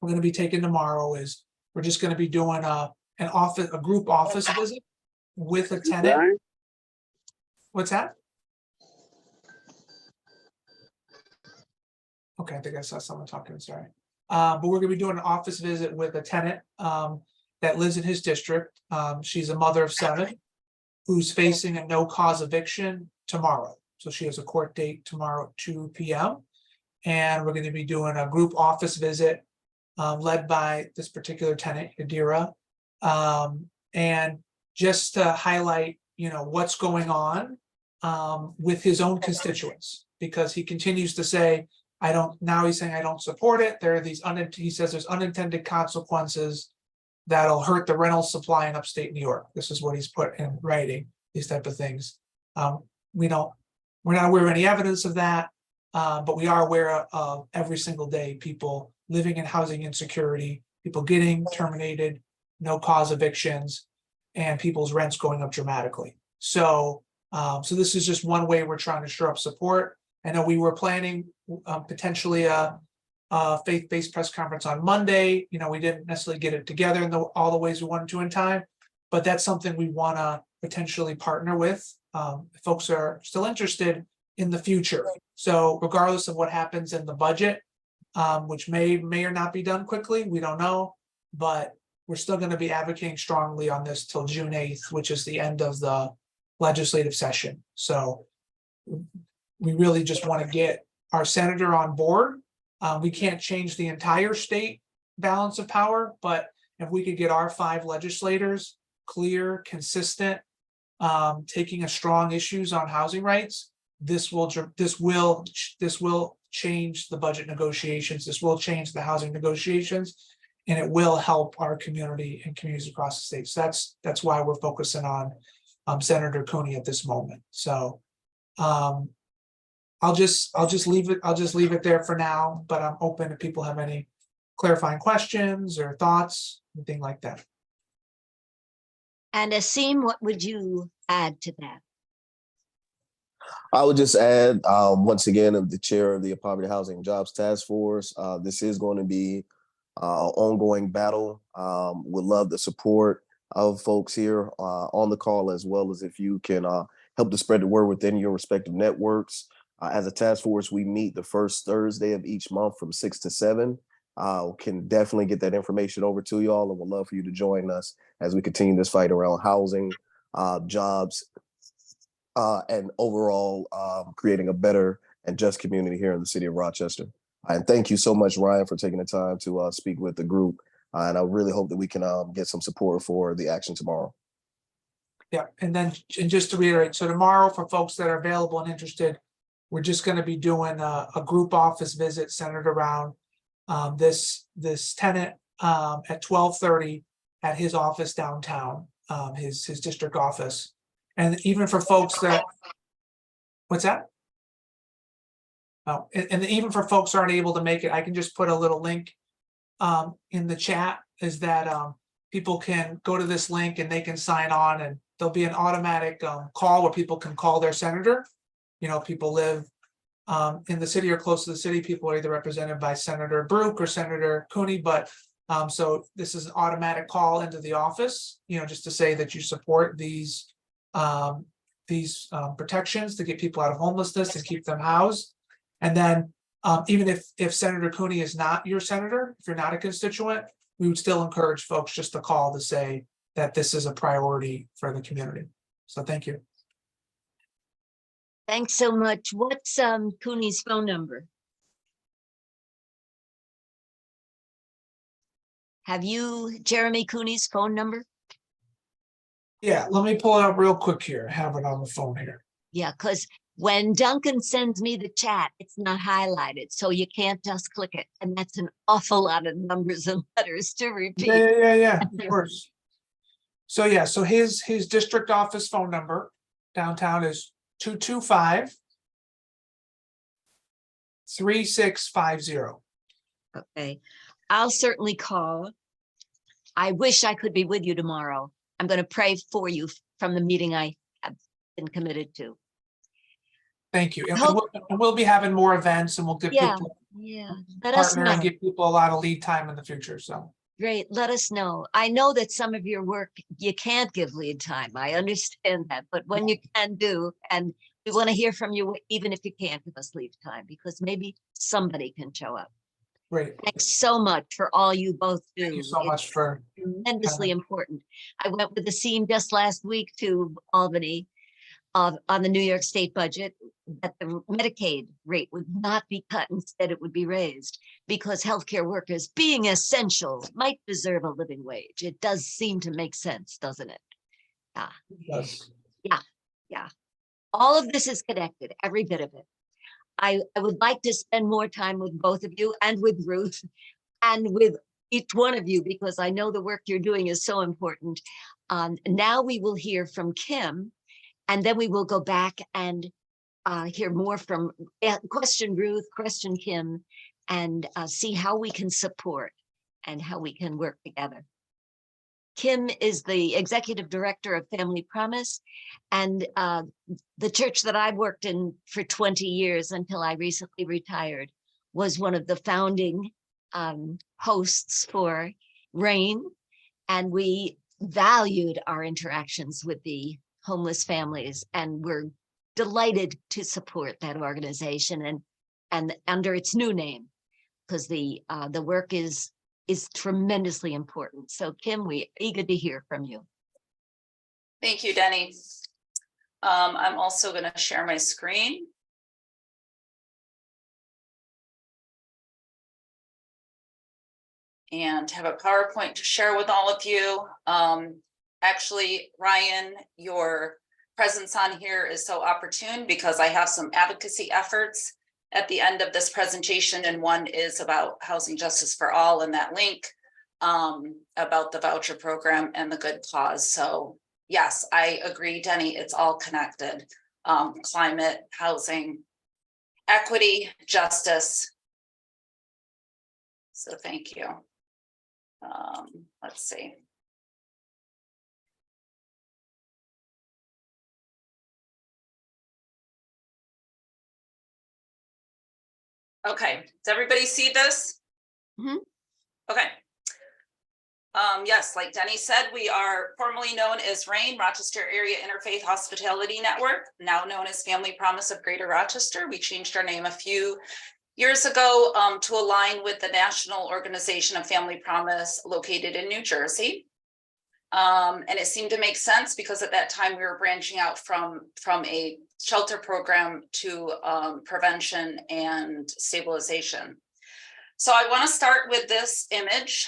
we're going to be taking tomorrow is we're just going to be doing a group office visit with a tenant. What's that? Okay, I think I saw someone talking, sorry. But we're gonna be doing an office visit with a tenant that lives in his district. She's a mother of 7 who's facing a no cause eviction tomorrow. So she has a court date tomorrow at 2 p.m. And we're gonna be doing a group office visit led by this particular tenant, Yadira. And just to highlight, what's going on with his own constituents, because he continues to say, he's saying, I don't support it. There are he says there's unintended consequences that'll hurt the rental supply in upstate New York. This is what he's put in writing, these type of things. We're not aware of any evidence of that, but we are aware of every single day people living in housing insecurity, people getting terminated, no cause evictions, and people's rents going up dramatically. So So this is just one way we're trying to shore up support. I know we were planning potentially a faith-based press conference on Monday. You know, we didn't necessarily get it together in all the ways we wanted to in time, but that's something we want to potentially partner with. If folks are still interested in the future. So regardless of what happens in the budget, which may or not be done quickly, we don't know, but we're still going to be advocating strongly on this till June 8th, which is the end of the legislative session. So we really just want to get our senator on board. We can't change the entire state balance of power, but if we could get our 5 legislators clear, consistent, taking a strong issues on housing rights, this will change the budget negotiations. This will change the housing negotiations, and it will help our community and communities across the state. So that's why we're focusing on Senator Cooney at this moment. So I'll just leave it there for now, but I'm open if people have any clarifying questions or thoughts, anything like that. And Asim, what would you add to that? I would just add, once again, I'm the chair of the Poverty Housing and Jobs Task Force. This is going to be an ongoing battle. Would love the support of folks here on the call, as well as if you can help to spread the word within your respective networks. As a task force, we meet the first Thursday of each month from 6 to 7. Can definitely get that information over to y'all, and would love for you to join us as we continue this fight around housing, jobs, and overall creating a better and just community here in the city of Rochester. And thank you so much, Ryan, for taking the time to speak with the group. And I really hope that we can get some support for the action tomorrow. Yeah, and just to reiterate, so tomorrow for folks that are available and interested, we're just going to be doing a group office visit centered around this tenant at 12:30 at his office downtown, his district office. And even for folks that, what's that? Oh, and even for folks who aren't able to make it, I can just put a little link in the chat, is that people can go to this link and they can sign on, and there'll be an automatic call where people can call their senator. You know, people live in the city or close to the city, people are either represented by Senator Brook or Senator Cooney, but so this is an automatic call into the office, you know, just to say that you support these protections to get people out of homelessness and keep them housed. And then even if Senator Cooney is not your senator, if you're not a constituent, we would still encourage folks just to call to say that this is a priority for the community. So thank you. Thanks so much. What's Cooney's phone number? Have you Jeremy Cooney's phone number? Yeah, let me pull it up real quick here. I have it on the phone here. Yeah, because when Duncan sends me the chat, it's not highlighted, so you can't just click it. And that's an awful lot of numbers and letters to repeat. Yeah, of course. So yeah, so his district office phone number downtown is 225-3650. Okay, I'll certainly call. I wish I could be with you tomorrow. I'm going to pray for you from the meeting I have been committed to. Thank you. And we'll be having more events, and we'll get people Let us partner know. and give people a lot of lead time in the future. So Great. Let us know. I know that some of your work you can't give lead time. I understand that, but when you can do, and we want to hear from you, even if you can't give us lead time, because maybe somebody can show up. Great. Thanks so much for all you both do. Thank you so much for tremendously important. I went with Asim just last week to Albany on the New York State budget, that the Medicaid rate would not be cut. Instead, it would be raised, because healthcare workers, being essential, might deserve a living wage. It does seem to make sense, doesn't it? Yes. Yeah. All of this is connected, every bit of it. I would like to spend more time with both of you and with Ruth and with each one of you, because I know the work you're doing is so important. Now we will hear from Kim, and then we will go back and hear more from question Ruth, question Kim, and see how we can support and how we can work together. Kim is the executive director of Family Promise, and the church that I worked in for 20 years until I recently retired was one of the founding hosts for RAIN, and we valued our interactions with the homeless families, and we're delighted to support that organization and under its new name, because the work is tremendously important. So Kim, we're eager to hear from you. Thank you, Denny. I'm also going to share my screen. And have a PowerPoint to share with all of you. Actually, Ryan, your presence on here is so opportune because I have some advocacy efforts at the end of this presentation, and one is about housing justice for all, and that link about the voucher program and the good cause. So yes, I agree, Denny, it's all connected. Climate, housing, equity, justice. So thank you. Let's see. Okay, does everybody see this? Mm-hmm. Okay. Yes, like Denny said, we are formerly known as RAIN, Rochester Area Interfaith Hospitality Network, now known as Family Promise of Greater Rochester. We changed our name a few years ago to align with the National Organization of Family Promise located in New Jersey. And it seemed to make sense because at that time we were branching out from a shelter program to prevention and stabilization. So I want to start with this image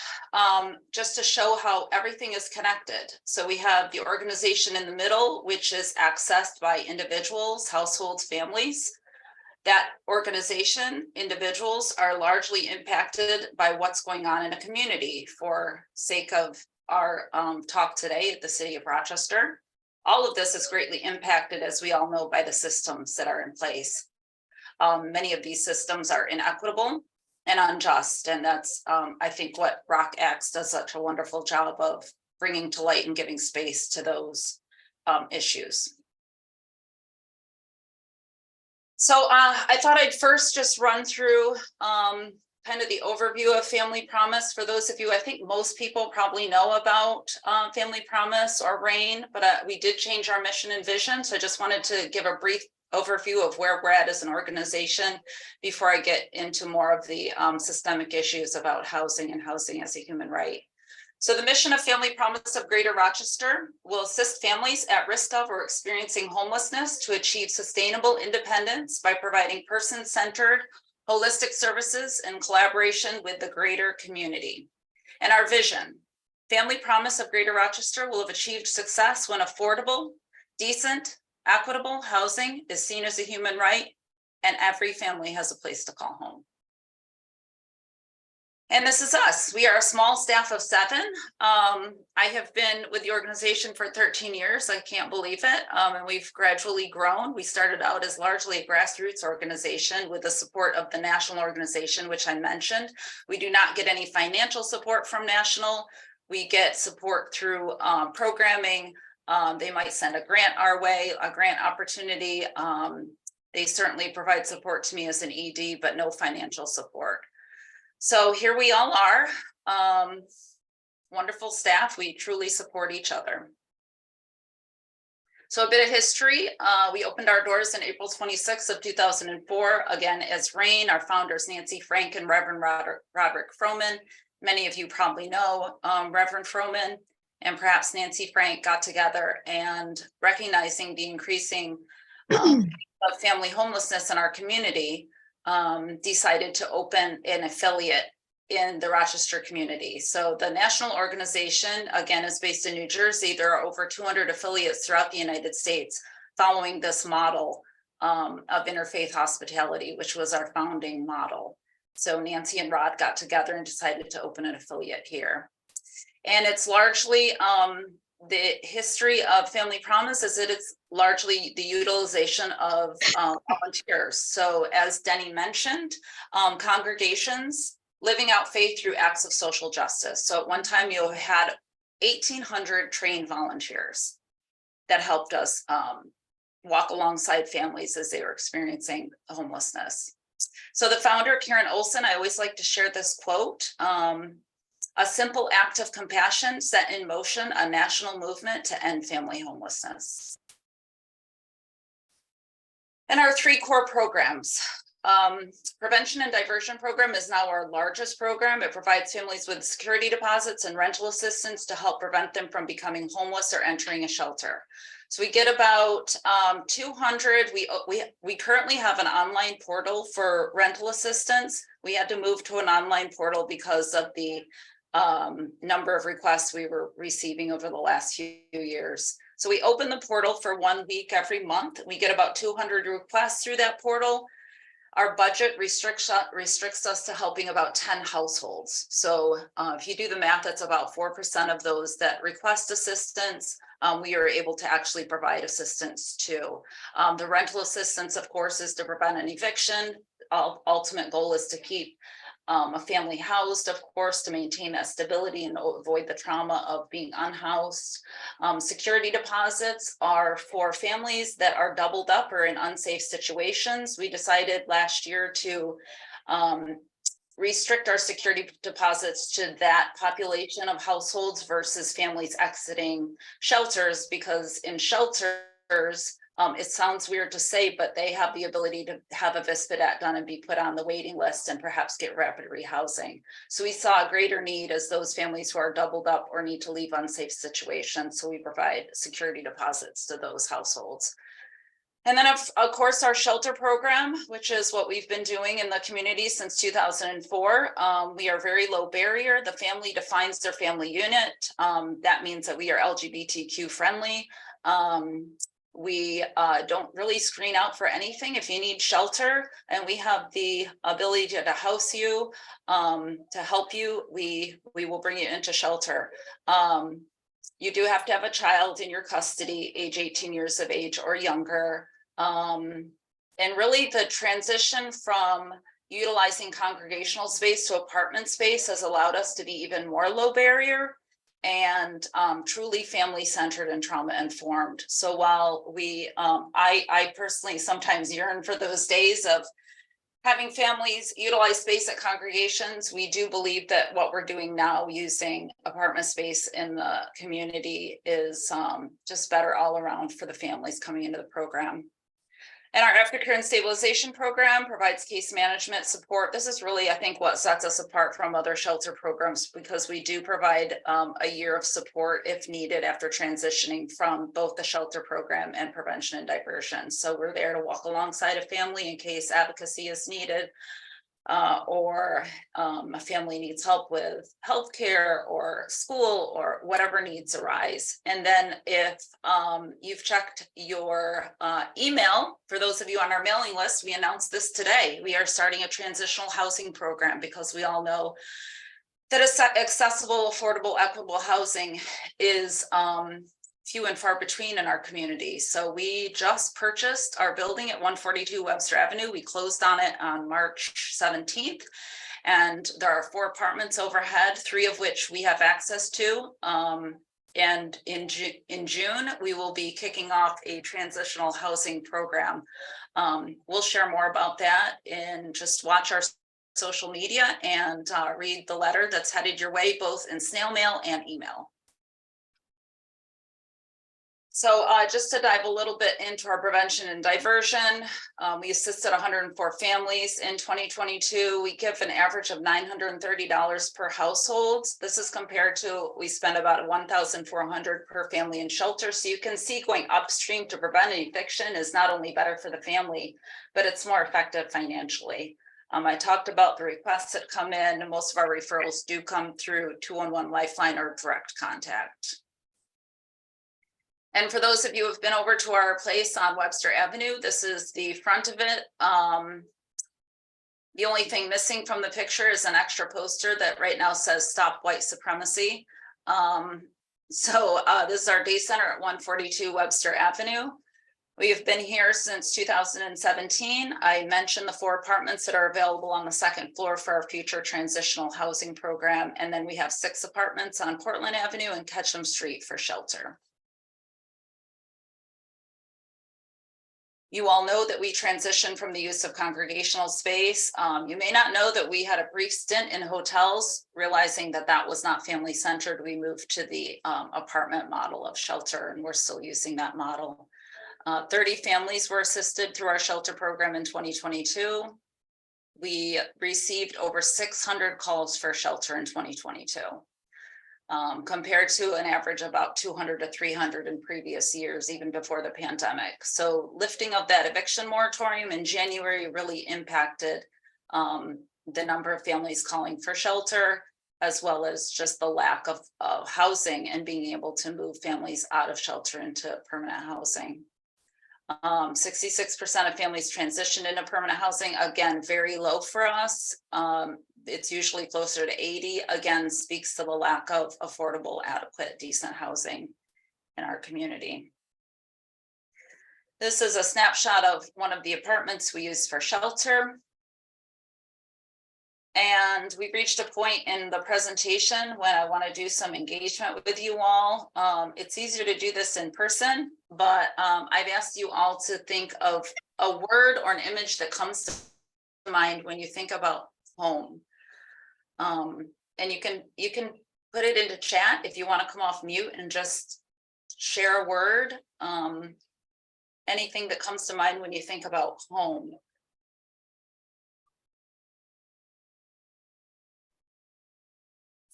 just to show how everything is connected. So we have the organization in the middle, which is accessed by individuals, households, families. That organization, individuals are largely impacted by what's going on in a community. For sake of our talk today at the City of Rochester, all of this is greatly impacted, as we all know, by the systems that are in place. Many of these systems are inequitable and unjust, and that's I think what Rock Acts does such a wonderful job of bringing to light and giving space to those issues. So I thought I'd first just run through kind of the overview of Family Promise. For those of you, I think most people probably know about Family Promise or RAIN, but we did change our mission and vision. So I just wanted to give a brief overview of where we're at as an organization before I get into more of the systemic issues about housing and housing as a human right. So the mission of Family Promise of Greater Rochester will assist families at risk of or experiencing homelessness to achieve sustainable independence by providing person-centered, holistic services in collaboration with the greater community. And our vision, Family Promise of Greater Rochester will have achieved success when affordable, decent, equitable housing is seen as a human right, and every family has a place to call home. And this is us. We are a small staff of 7. I have been with the organization for 13 years. I can't believe it. And we've gradually grown. We started out as largely a grassroots organization with the support of the national organization, which I mentioned. We do not get any financial support from national. We get support through programming. They might send a grant our way, a grant opportunity. They certainly provide support to me as an ED, but no financial support. So here we all are, wonderful staff. We truly support each other. So a bit of history. We opened our doors in April 26th of 2004, again, as RAIN. Our founders, Nancy Frank and Reverend Roderick Froman. Many of you probably know Reverend Froman and perhaps Nancy Frank got together and recognizing the increasing of family homelessness in our community, decided to open an affiliate in the Rochester community. So the national organization, again, is based in New Jersey. There are over 200 affiliates throughout the United States following this model of interfaith hospitality, which was our founding model. So Nancy and Rod got together and decided to open an affiliate here. And it's largely the history of Family Promise is that it's largely the utilization of volunteers. So as Denny mentioned, congregations living out faith through acts of social justice. So at one time you had 1,800 trained volunteers that helped us walk alongside families as they were experiencing homelessness. So the founder, Karen Olson, I always like to share this quote. A simple act of compassion set in motion a national movement to end family homelessness. And our 3 core programs. Prevention and diversion program is now our largest program. It provides families with security deposits and rental assistance to help prevent them from becoming homeless or entering a shelter. So we get about 200. We currently have an online portal for rental assistance. We had to move to an online portal because of the number of requests we were receiving over the last few years. So we open the portal for 1 week every month. We get about 200 requests through that portal. Our budget restricts us to helping about 10 households. So if you do the math, that's about 4% of those that request assistance. We are able to actually provide assistance to. The rental assistance, of course, is to prevent an eviction. Ultimate goal is to keep a family housed, of course, to maintain that stability and avoid the trauma of being unhoused. Security deposits are for families that are doubled up or in unsafe situations. We decided last year to restrict our security deposits to that population of households versus families exiting shelters, because in shelters, it sounds weird to say, but they have the ability to have a Vispidat done and be put on the waiting list and perhaps get rapid rehousing. So we saw a greater need as those families who are doubled up or need to leave unsafe situations. So we provide security deposits to those households. And then of course, our shelter program, which is what we've been doing in the community since 2004. We are very low barrier. The family defines their family unit. That means that we are LGBTQ friendly. We don't really screen out for anything. If you need shelter and we have the ability to house you, to help you, we will bring you into shelter. You do have to have a child in your custody, age 18 years of age or younger. And really the transition from utilizing congregational space to apartment space has allowed us to be even more low barrier and truly family-centered and trauma-informed. So while I personally sometimes yearn for those days of having families utilize space at congregations, we do believe that what we're doing now using apartment space in the community is just better all around for the families coming into the program. And our aftercare and stabilization program provides case management support. This is really, I think, what sets us apart from other shelter programs, because we do provide a year of support if needed after transitioning from both the shelter program and prevention and diversion. So we're there to walk alongside a family in case advocacy is needed, or a family needs help with healthcare or school or whatever needs arise. And then if you've checked your email, for those of you on our mailing list, we announced this today. We are starting a transitional housing program because we all know that accessible, affordable, equitable housing is few and far between in our community. So we just purchased our building at 142 Webster Avenue. We closed on it on March 17th. And there are 4 apartments overhead, 3 of which we have access to. And in June, we will be kicking off a transitional housing program. We'll share more about that, and just watch our social media and read the letter that's headed your way, both in snail mail and email. So just to dive a little bit into our prevention and diversion, we assisted 104 families in 2022. We give an average of $930 per household. This is compared to, we spend about $1,400 per family in shelter. So you can see going upstream to prevent an eviction is not only better for the family, but it's more effective financially. I talked about the requests that come in, and most of our referrals do come through 211 Lifeline or direct contact. And for those of you who have been over to our place on Webster Avenue, this is the front of it. The only thing missing from the picture is an extra poster that right now says "Stop White Supremacy." This is our day center at 142 Webster Avenue. We have been here since 2017. I mentioned the 4 apartments that are available on the 2nd floor for our future transitional housing program. And then we have 6 apartments on Portland Avenue and Ketchum Street for shelter. You all know that we transitioned from the use of congregational space. You may not know that we had a brief stint in hotels, realizing that that was not family centered. We moved to the apartment model of shelter, and we're still using that model. 30 families were assisted through our shelter program in 2022. We received over 600 calls for shelter in 2022, compared to an average of about 200 to 300 in previous years, even before the pandemic. So lifting of that eviction moratorium in January really impacted the number of families calling for shelter, as well as just the lack of housing and being able to move families out of shelter into permanent housing. 66% of families transitioned into permanent housing, again, very low for us. It's usually closer to 80, again, speaks to the lack of affordable, adequate, decent housing in our community. This is a snapshot of one of the apartments we use for shelter. And we reached a point in the presentation when I want to do some engagement with you all. It's easier to do this in person, but I've asked you all to think of a word or an image that comes to mind when you think about home. And you can put it into chat if you want to come off mute and just share a word. Anything that comes to mind when you think about home.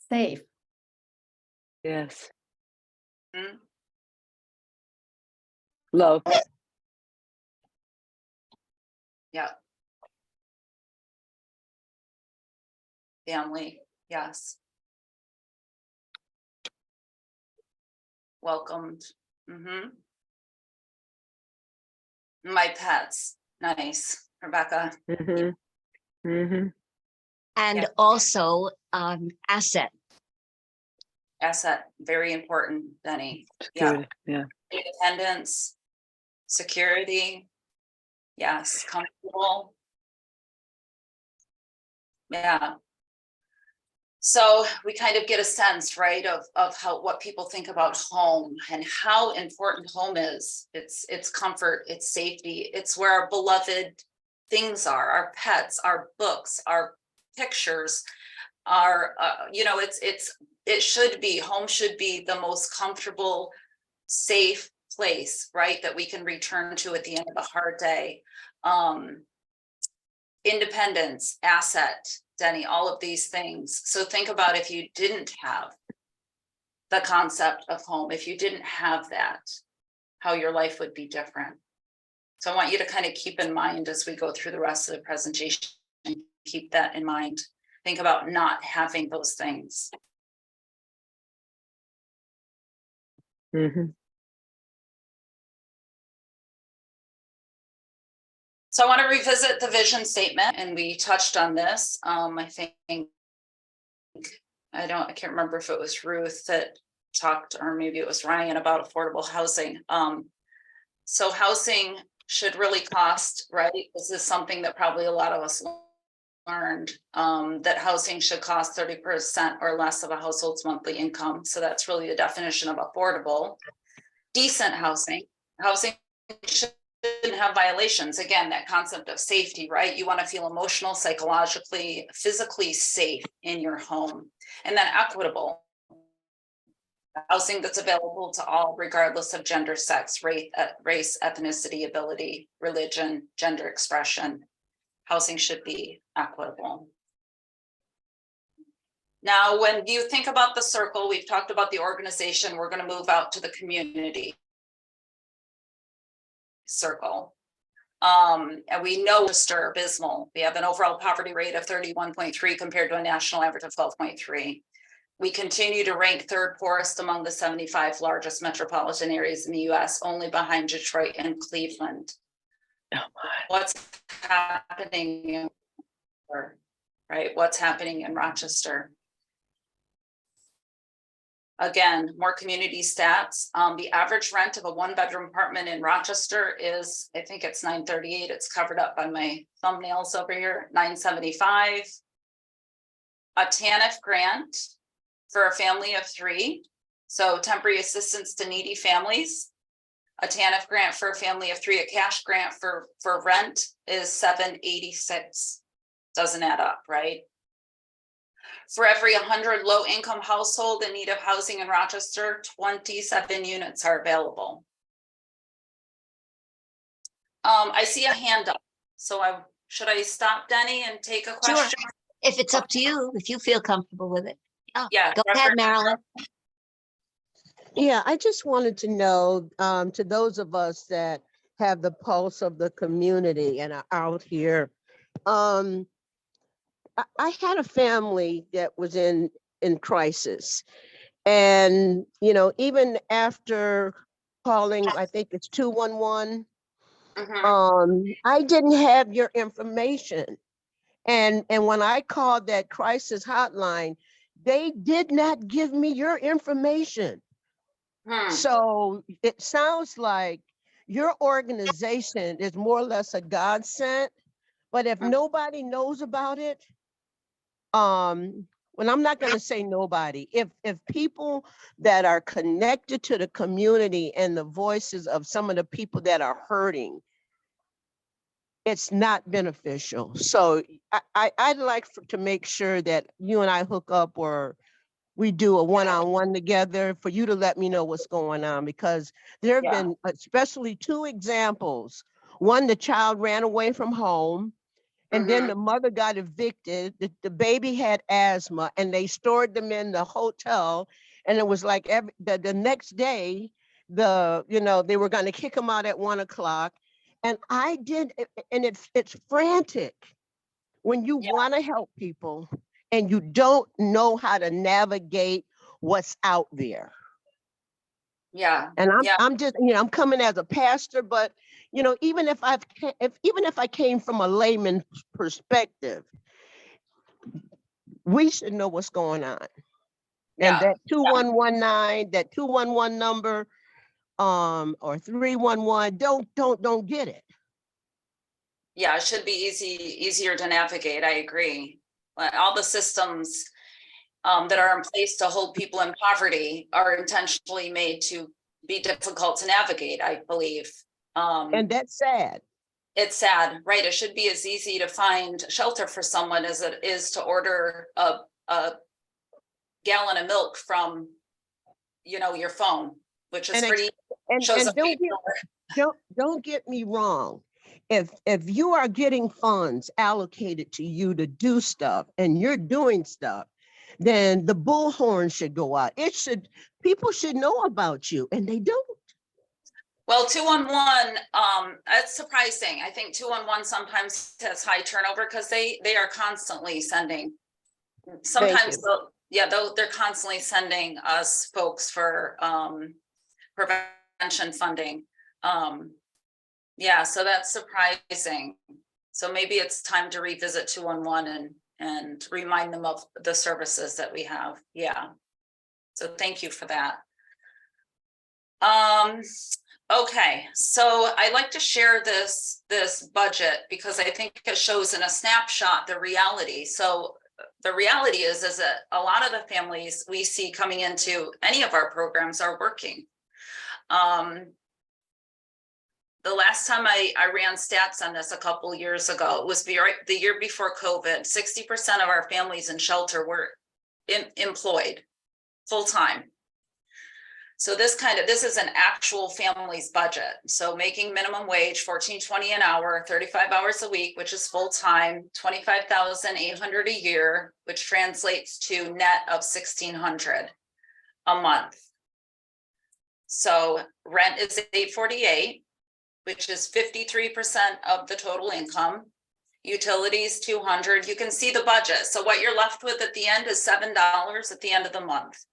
Safe. Yes. Hmm? Love. Yeah. Family, yes. Welcomed. Mm-hmm. My pets, nice, Rebecca. Mm-hmm. Mm-hmm. And Yeah. also asset. Asset, very important, Denny. Good. Yeah. Independence, security, yes, comfortable. Yeah. So we kind of get a sense, right, of how what people think about home and how important home is. It's comfort, it's safety, it's where our beloved things are, our pets, our books, our pictures, our it should be, home should be the most comfortable, safe place, right, that we can return to at the end of a hard day. Independence, asset, Denny, all of these things. So think about if you didn't have the concept of home, if you didn't have that, how your life would be different. So I want you to kind of keep in mind as we go through the rest of the presentation, keep that in mind. Think about not having those things. Mm-hmm. So I want to revisit the vision statement, and we touched on this. I think I can't remember if it was Ruth that talked, or maybe it was Ryan, about affordable housing. So housing should really cost, right? This is something that probably a lot of us learned, that housing should cost 30% or less of a household's monthly income. So that's really the definition of affordable. Decent housing shouldn't have violations. Again, that concept of safety, right? You want to feel emotional, psychologically, physically safe in your home. And then equitable housing that's available to all, regardless of gender, sex, race, ethnicity, ability, religion, gender expression. Housing should be equitable. Now, when you think about the circle, we've talked about the organization, we're going to move out to the community circle. And we know Rochester abysmal. We have an overall poverty rate of 31.3 compared to a national average of 12.3. We continue to rank third poorest among the 75 largest metropolitan areas in the US, only behind Detroit and Cleveland. Oh my. What's happening, right? What's happening in Rochester? Again, more community stats. The average rent of a 1-bedroom apartment in Rochester is, I think it's $938. It's covered up by my thumbnails over here, $975. A TANF grant for a family of 3. So temporary assistance to needy families. A TANF grant for a family of 3, a cash grant for rent is $786. Doesn't add up, right? For every 100 low-income household in need of housing in Rochester, 27 units are available. I see a hand up, so should I stop, Denny, and take a question? Sure. If it's up to you, if you feel comfortable with it. Oh, Yeah. go ahead, Marilyn. Yeah, I just wanted to know, to those of us that have the pulse of the community and are out here, I had a family that was in crisis. And, you know, even after calling, I think it's 211, I didn't have your information. And when I called that crisis hotline, they did not give me your information. So it sounds like your organization is more or less a godsend, but if nobody knows about it, well, I'm not going to say nobody. If people that are connected to the community and the voices of some of the people that are hurting, it's not beneficial. So I'd like to make sure that you and I hook up, or we do a one-on-one together, for you to let me know what's going on, because there have been especially 2 examples. One, the child ran away from home, and then the mother got evicted. The baby had asthma, and they stored them in the hotel. And it was like the next day, they were going to kick them out at 1 o'clock. And and it's frantic when you want to help people and you don't know how to navigate what's out there. Yeah. And I'm just, I'm coming as a pastor, but even if I came from a layman's perspective, we should know what's going on. And that 2119, that 211 number, or 311, don't get it. Yeah, it should be easier to navigate. I agree. All the systems that are in place to hold people in poverty are intentionally made to be difficult to navigate, I believe. And that's sad. It's sad, right? It should be as easy to find shelter for someone as it is to order a gallon of milk from, your phone, which is pretty. Don't get me wrong. If you are getting funds allocated to you to do stuff and you're doing stuff, then the bullhorn should go out. People should know about you, and they don't. Well, 211, that's surprising. I think 211 sometimes has high turnover because they are constantly sending. Sometimes they're constantly sending us folks for prevention funding. So that's surprising. So maybe it's time to revisit 211 and remind them of the services that we have. Yeah. So thank you for that. Okay, so I like to share this budget because I think it shows in a snapshot the reality. So the reality is that a lot of the families we see coming into any of our programs are working. The last time I ran stats on this a couple of years ago, it was the year before COVID. 60% of our families in shelter were employed full-time. So this is an actual family's budget. So making minimum wage, $14.20 an hour, 35 hours a week, which is full-time, $25,800 a year, which translates to net of $1,600 a month. So rent is $848, which is 53% of the total income. Utilities, $200. You can see the budget. So what you're left with at the end is $7 at the end of the month.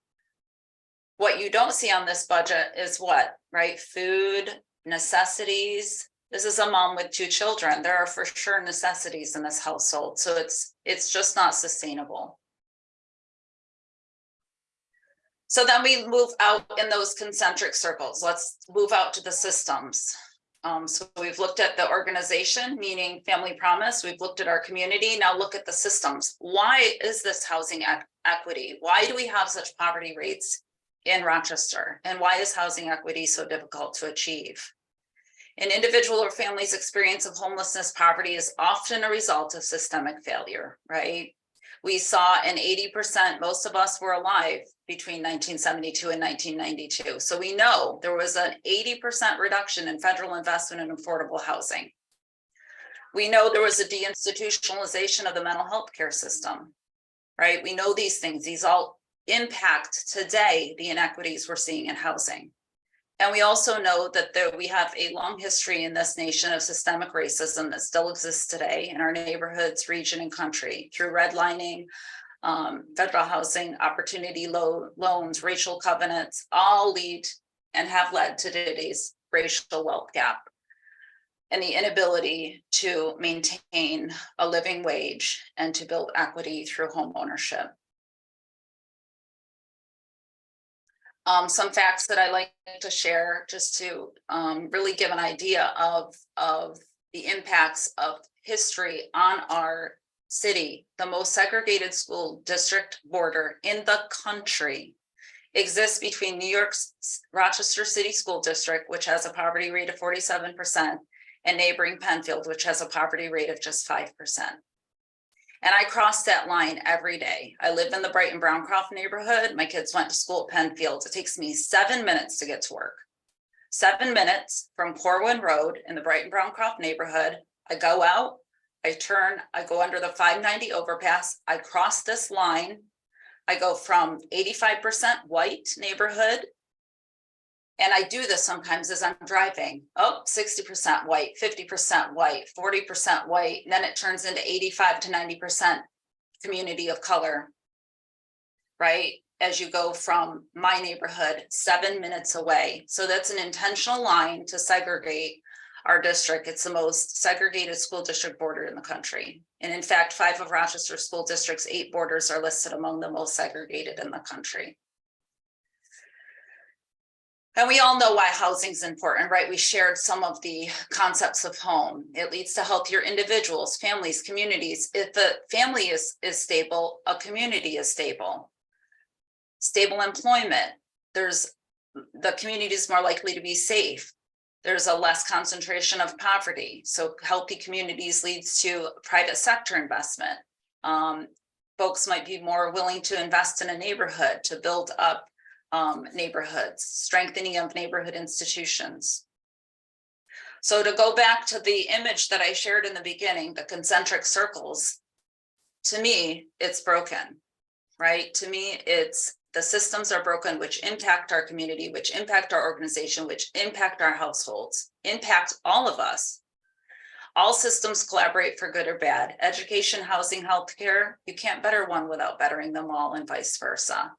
What you don't see on this budget is what, right? Food, necessities. This is a mom with 2 children. There are for sure necessities in this household. So it's just not sustainable. So then we move out in those concentric circles. Let's move out to the systems. So we've looked at the organization, meaning Family Promise. We've looked at our community. Now look at the systems. Why is this housing equity? Why do we have such poverty rates in Rochester? And why is housing equity so difficult to achieve? An individual or family's experience of homelessness, poverty is often a result of systemic failure, right? We saw an 80%, most of us were alive between 1972 and 1992. So we know there was an 80% reduction in federal investment in affordable housing. We know there was a deinstitutionalization of the mental health care system, right? We know these things, these all impact today the inequities we're seeing in housing. And we also know that we have a long history in this nation of systemic racism that still exists today in our neighborhoods, region, and country through redlining, federal housing opportunity loans, racial covenants, all lead and have led to today's racial wealth gap and the inability to maintain a living wage and to build equity through home ownership. Some facts that I like to share just to really give an idea of the impacts of history on our city. The most segregated school district border in the country exists between New York's Rochester City School District, which has a poverty rate of 47%, and neighboring Penfield, which has a poverty rate of just 5%. And I cross that line every day. I live in the Brighton Browncroft neighborhood. My kids went to school at Penfield. It takes me 7 minutes to get to work. 7 minutes from Corwin Road in the Brighton Browncroft neighborhood. I go out, I turn, I go under the 590 overpass. I cross this line. I go from 85% white neighborhood. And I do this sometimes as I'm driving. Oh, 60% white, 50% white, 40% white. And then it turns into 85 to 90% community of color, right? As you go from my neighborhood 7 minutes away. So that's an intentional line to segregate our district. It's the most segregated school district border in the country. And in fact, 5 of Rochester school district's 8 borders are listed among the most segregated in the country. And we all know why housing is important, right? We shared some of the concepts of home. It leads to healthier individuals, families, communities. If the family is stable, a community is stable. Stable employment, the community is more likely to be safe. There's a less concentration of poverty. So healthy communities leads to private sector investment. Folks might be more willing to invest in a neighborhood to build up neighborhoods, strengthening of neighborhood institutions. So to go back to the image that I shared in the beginning, the concentric circles, to me, it's broken, right? To me, it's the systems are broken, which impact our community, which impact our organization, which impact our households, impact all of us. All systems collaborate for good or bad. Education, housing, healthcare, you can't better one without bettering them all and vice versa.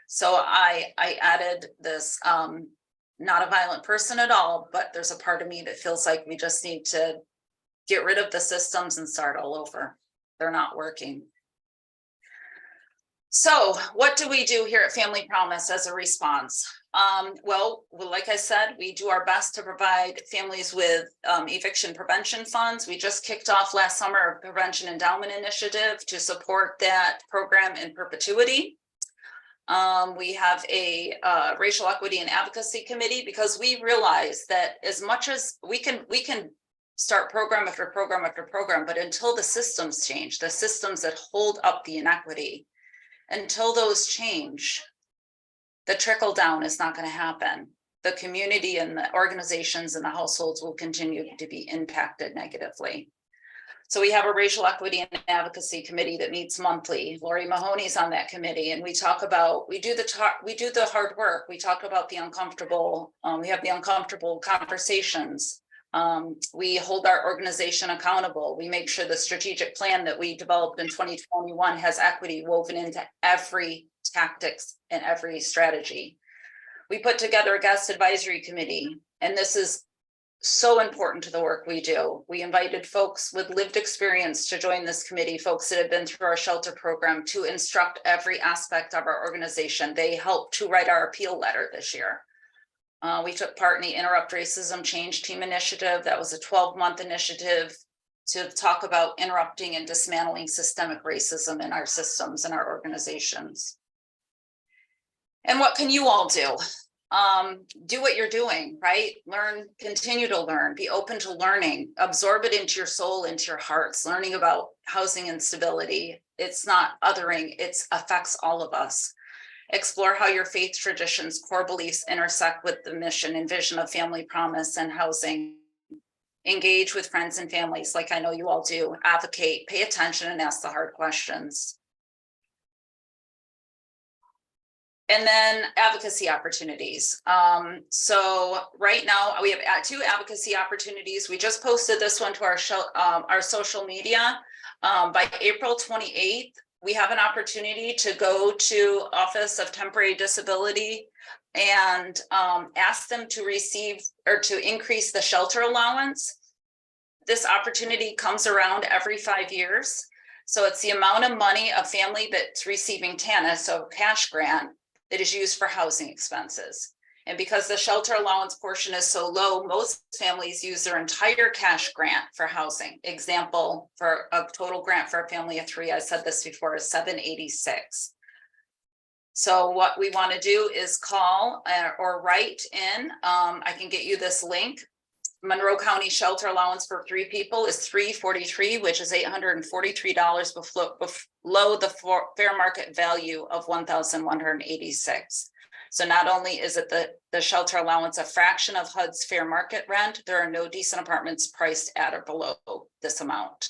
So I added this, not a violent person at all, but there's a part of me that feels like we just need to get rid of the systems and start all over. They're not working. So what do we do here at Family Promise as a response? Well, like I said, we do our best to provide families with eviction prevention funds. We just kicked off last summer a prevention endowment initiative to support that program in perpetuity. We have a racial equity and advocacy committee because we realize that as much as we can start program after program after program, but until the systems change, the systems that hold up the inequity, until those change, the trickle down is not going to happen. The community and the organizations and the households will continue to be impacted negatively. So we have a racial equity and advocacy committee that meets monthly. Lori Mahoney's on that committee, and we talk about, we do the hard work. We talk about the uncomfortable, we have the uncomfortable conversations. We hold our organization accountable. We make sure the strategic plan that we developed in 2021 has equity woven into every tactics and every strategy. We put together a guest advisory committee, and this is so important to the work we do. We invited folks with lived experience to join this committee, folks that have been through our shelter program, to instruct every aspect of our organization. They helped to write our appeal letter this year. We took part in the Interrupt Racism Change Team Initiative. That was a 12-month initiative to talk about interrupting and dismantling systemic racism in our systems and our organizations. And what can you all do? Do what you're doing, right? Learn, continue to learn, be open to learning, absorb it into your soul, into your hearts, learning about housing instability. It's not othering, it affects all of us. Explore how your faith traditions, core beliefs intersect with the mission and vision of Family Promise and housing. Engage with friends and families like I know you all do. Advocate, pay attention, and ask the hard questions. And then advocacy opportunities. So right now we have 2 advocacy opportunities. We just posted this one to our social media. By April 28th, we have an opportunity to go to Office of Temporary Disability and ask them to receive or to increase the shelter allowance. This opportunity comes around every 5 years. So it's the amount of money a family that's receiving TANF, so cash grant, that is used for housing expenses. And because the shelter allowance portion is so low, most families use their entire cash grant for housing. Example, for a total grant for a family of 3, I said this before, is $786. So what we want to do is call or write in. I can get you this link. Monroe County shelter allowance for 3 people is $343, which is $843 below the fair market value of $1,186. So not only is it the shelter allowance a fraction of HUD's fair market rent, there are no decent apartments priced at or below this amount.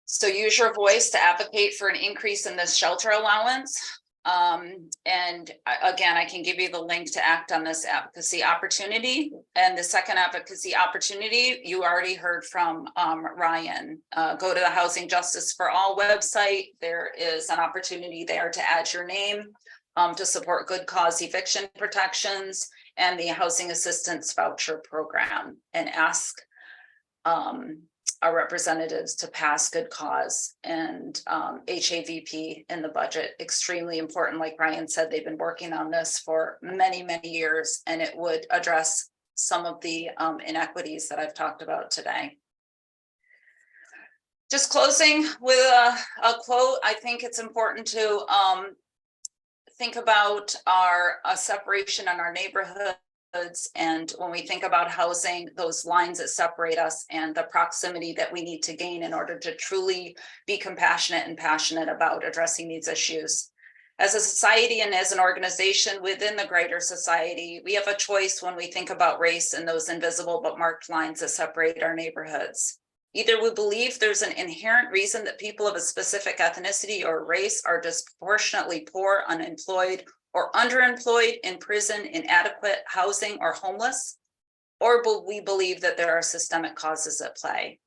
So use your voice to advocate for an increase in this shelter allowance. And again, I can give you the link to act on this advocacy opportunity. And the second advocacy opportunity, you already heard from Ryan. Go to the Housing Justice for All website. There is an opportunity there to add your name to support good cause eviction protections and the Housing Assistance Voucher Program, and ask our representatives to pass good cause and HAVP in the budget. Extremely important. Like Ryan said, they've been working on this for many, many years, and it would address some of the inequities that I've talked about today. Just closing with a quote. I think it's important to think about our separation in our neighborhood. And when we think about housing, those lines that separate us and the proximity that we need to gain in order to truly be compassionate and passionate about addressing these issues. As a society and as an organization within the greater society, we have a choice when we think about race and those invisible but marked lines that separate our neighborhoods. Either we believe there's an inherent reason that people of a specific ethnicity or race are disproportionately poor, unemployed, or underemployed, in prison, inadequate housing, or homeless, or we believe that there are systemic causes at play.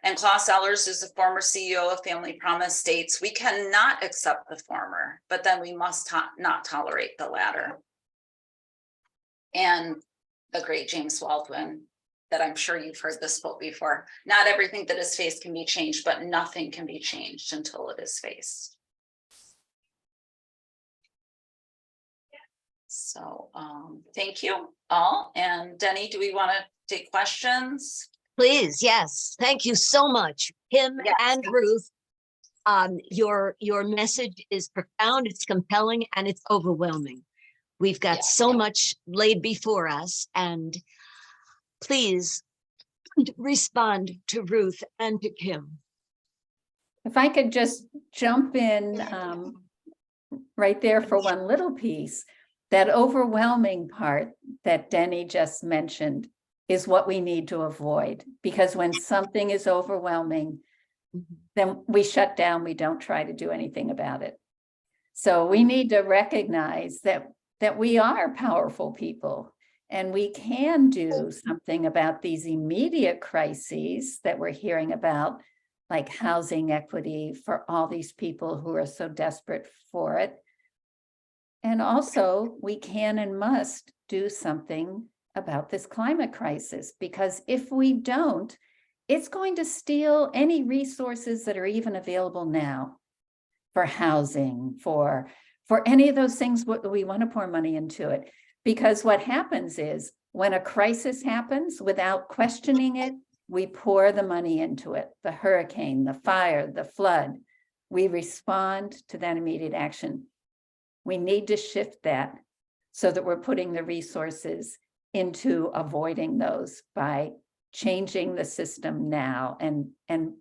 And Klaus Ellers, who's the former CEO of Family Promise, states, we cannot accept the former, but then we must not tolerate the latter. And the great James Baldwin, that I'm sure you've heard this quote before, not everything that is faced can be changed, but nothing can be changed until it is faced. So thank you all. And Denny, do we want to take questions? Please, yes. Thank you so much, Kim and Ruth. Your message is profound, it's compelling, and it's overwhelming. We've got so much laid before us, and please respond to Ruth and to Kim. If I could just jump in right there for one little piece. That overwhelming part that Denny just mentioned is what we need to avoid, because when something is overwhelming, then we shut down, we don't try to do anything about it. So we need to recognize that we are powerful people and we can do something about these immediate crises that we're hearing about, like housing equity for all these people who are so desperate for it. And also, we can and must do something about this climate crisis, because if we don't, it's going to steal any resources that are even available now for housing, for any of those things we want to pour money into it. Because what happens is when a crisis happens, without questioning it, we pour the money into it. The hurricane, the fire, the flood, we respond to that immediate action. We need to shift that so that we're putting the resources into avoiding those by changing the system now and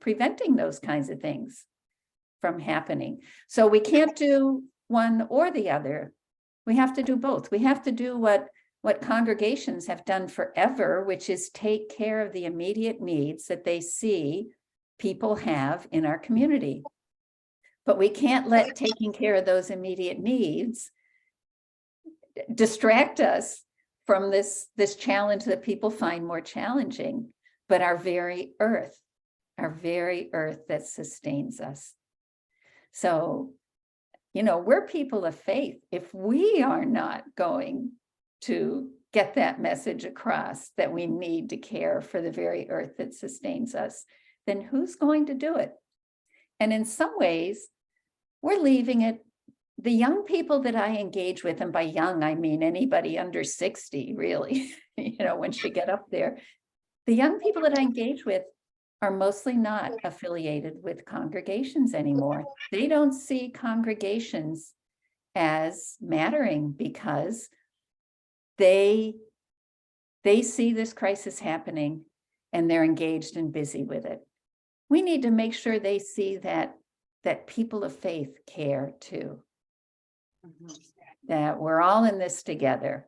preventing those kinds of things from happening. So we can't do one or the other. We have to do both. We have to do what congregations have done forever, which is take care of the immediate needs that they see people have in our community. But we can't let taking care of those immediate needs distract us from this challenge that people find more challenging, but our very earth that sustains us. So, we're people of faith. If we are not going to get that message across that we need to care for the very earth that sustains us, then who's going to do it? And in some ways, we're leaving it. The young people that I engage with, and by young, I mean anybody under 60, really, once you get up there, the young people that I engage with are mostly not affiliated with congregations anymore. They don't see congregations as mattering because they see this crisis happening and they're engaged and busy with it. We need to make sure they see that people of faith care too. That we're all in this together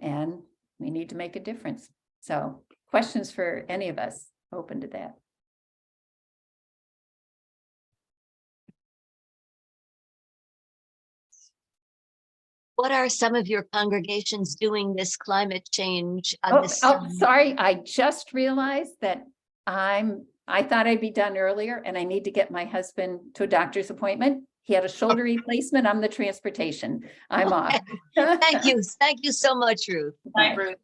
and we need to make a difference. So questions for any of us, open to that. What are some of your congregations doing this climate change? Sorry, I just realized that I thought I'd be done earlier and I need to get my husband to a doctor's appointment. He had a shoulder replacement. I'm the transportation. I'm off. Thank you. Thank you so much, Ruth. Bye, Ruth.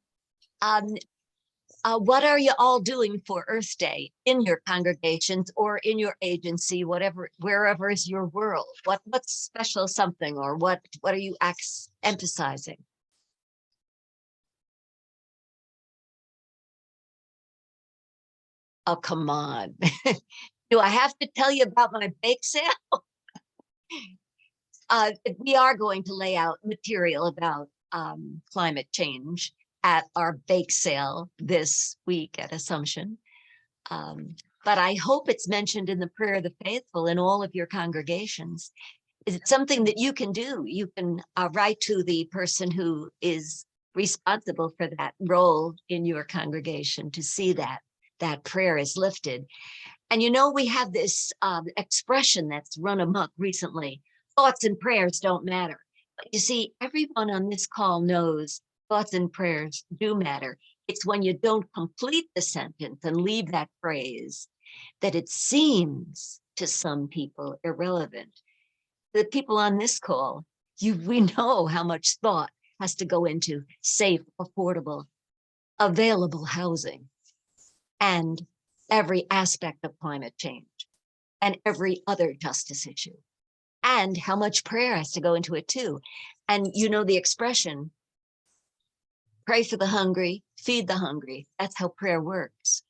What are you all doing for Earth Day in your congregations or in your agency, wherever is your world? What's special something, or what are you emphasizing? Oh, come on. Do I have to tell you about my bake sale? We are going to lay out material about climate change at our bake sale this week at Assumption. But I hope it's mentioned in the Prayer of the Faithful in all of your congregations. Is it something that you can do? You can write to the person who is responsible for that role in your congregation to see that prayer is lifted. And we have this expression that's run amok recently: thoughts and prayers don't matter. But you see, everyone on this call knows thoughts and prayers do matter. It's when you don't complete the sentence and leave that phrase that it seems to some people irrelevant. The people on this call, we know how much thought has to go into safe, affordable, available housing and every aspect of climate change and every other justice issue, and how much prayer has to go into it too. And the expression, pray for the hungry, feed the hungry. That's how prayer works.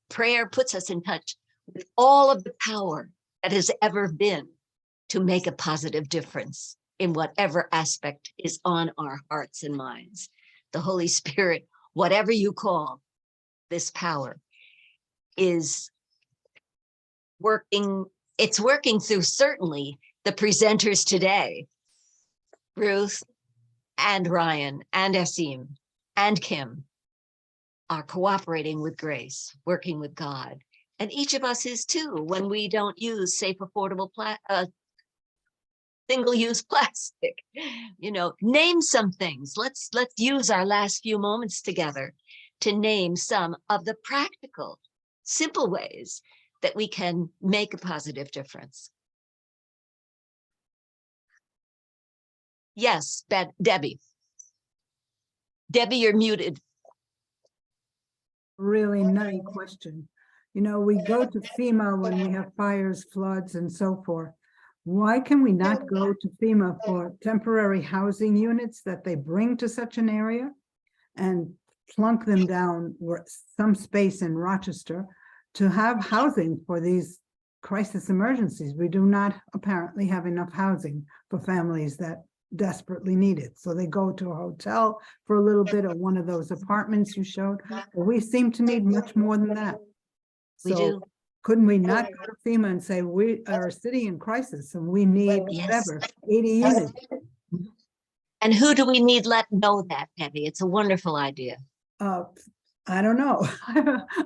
Prayer puts us in touch with all of the power that has ever been to make a positive difference in whatever aspect is on our hearts and minds. The Holy Spirit, whatever you call this power, is working. It's working through certainly the presenters today, Ruth and Ryan and Asim and Kim, are cooperating with grace, working with God. And each of us is too, when we don't use safe, affordable, single-use plastic. Name some things. Let's use our last few moments together to name some of the practical, simple ways that we can make a positive difference. Yes, Debbie. Debbie, you're muted. Really nutty question. You know, we go to FEMA when we have fires, floods, and so forth. Why can we not go to FEMA for temporary housing units that they bring to such an area and plunk them down where some space in Rochester to have housing for these crisis emergencies? We do not apparently have enough housing for families that desperately need it. So they go to a hotel for a little bit, or one of those apartments you showed. But we seem to need much more than that. We So do. couldn't we not go to FEMA and say, we are a city in crisis and we need Yes. whatever, 80 units? And who do we need let know that, Debbie? It's a wonderful idea. I don't know.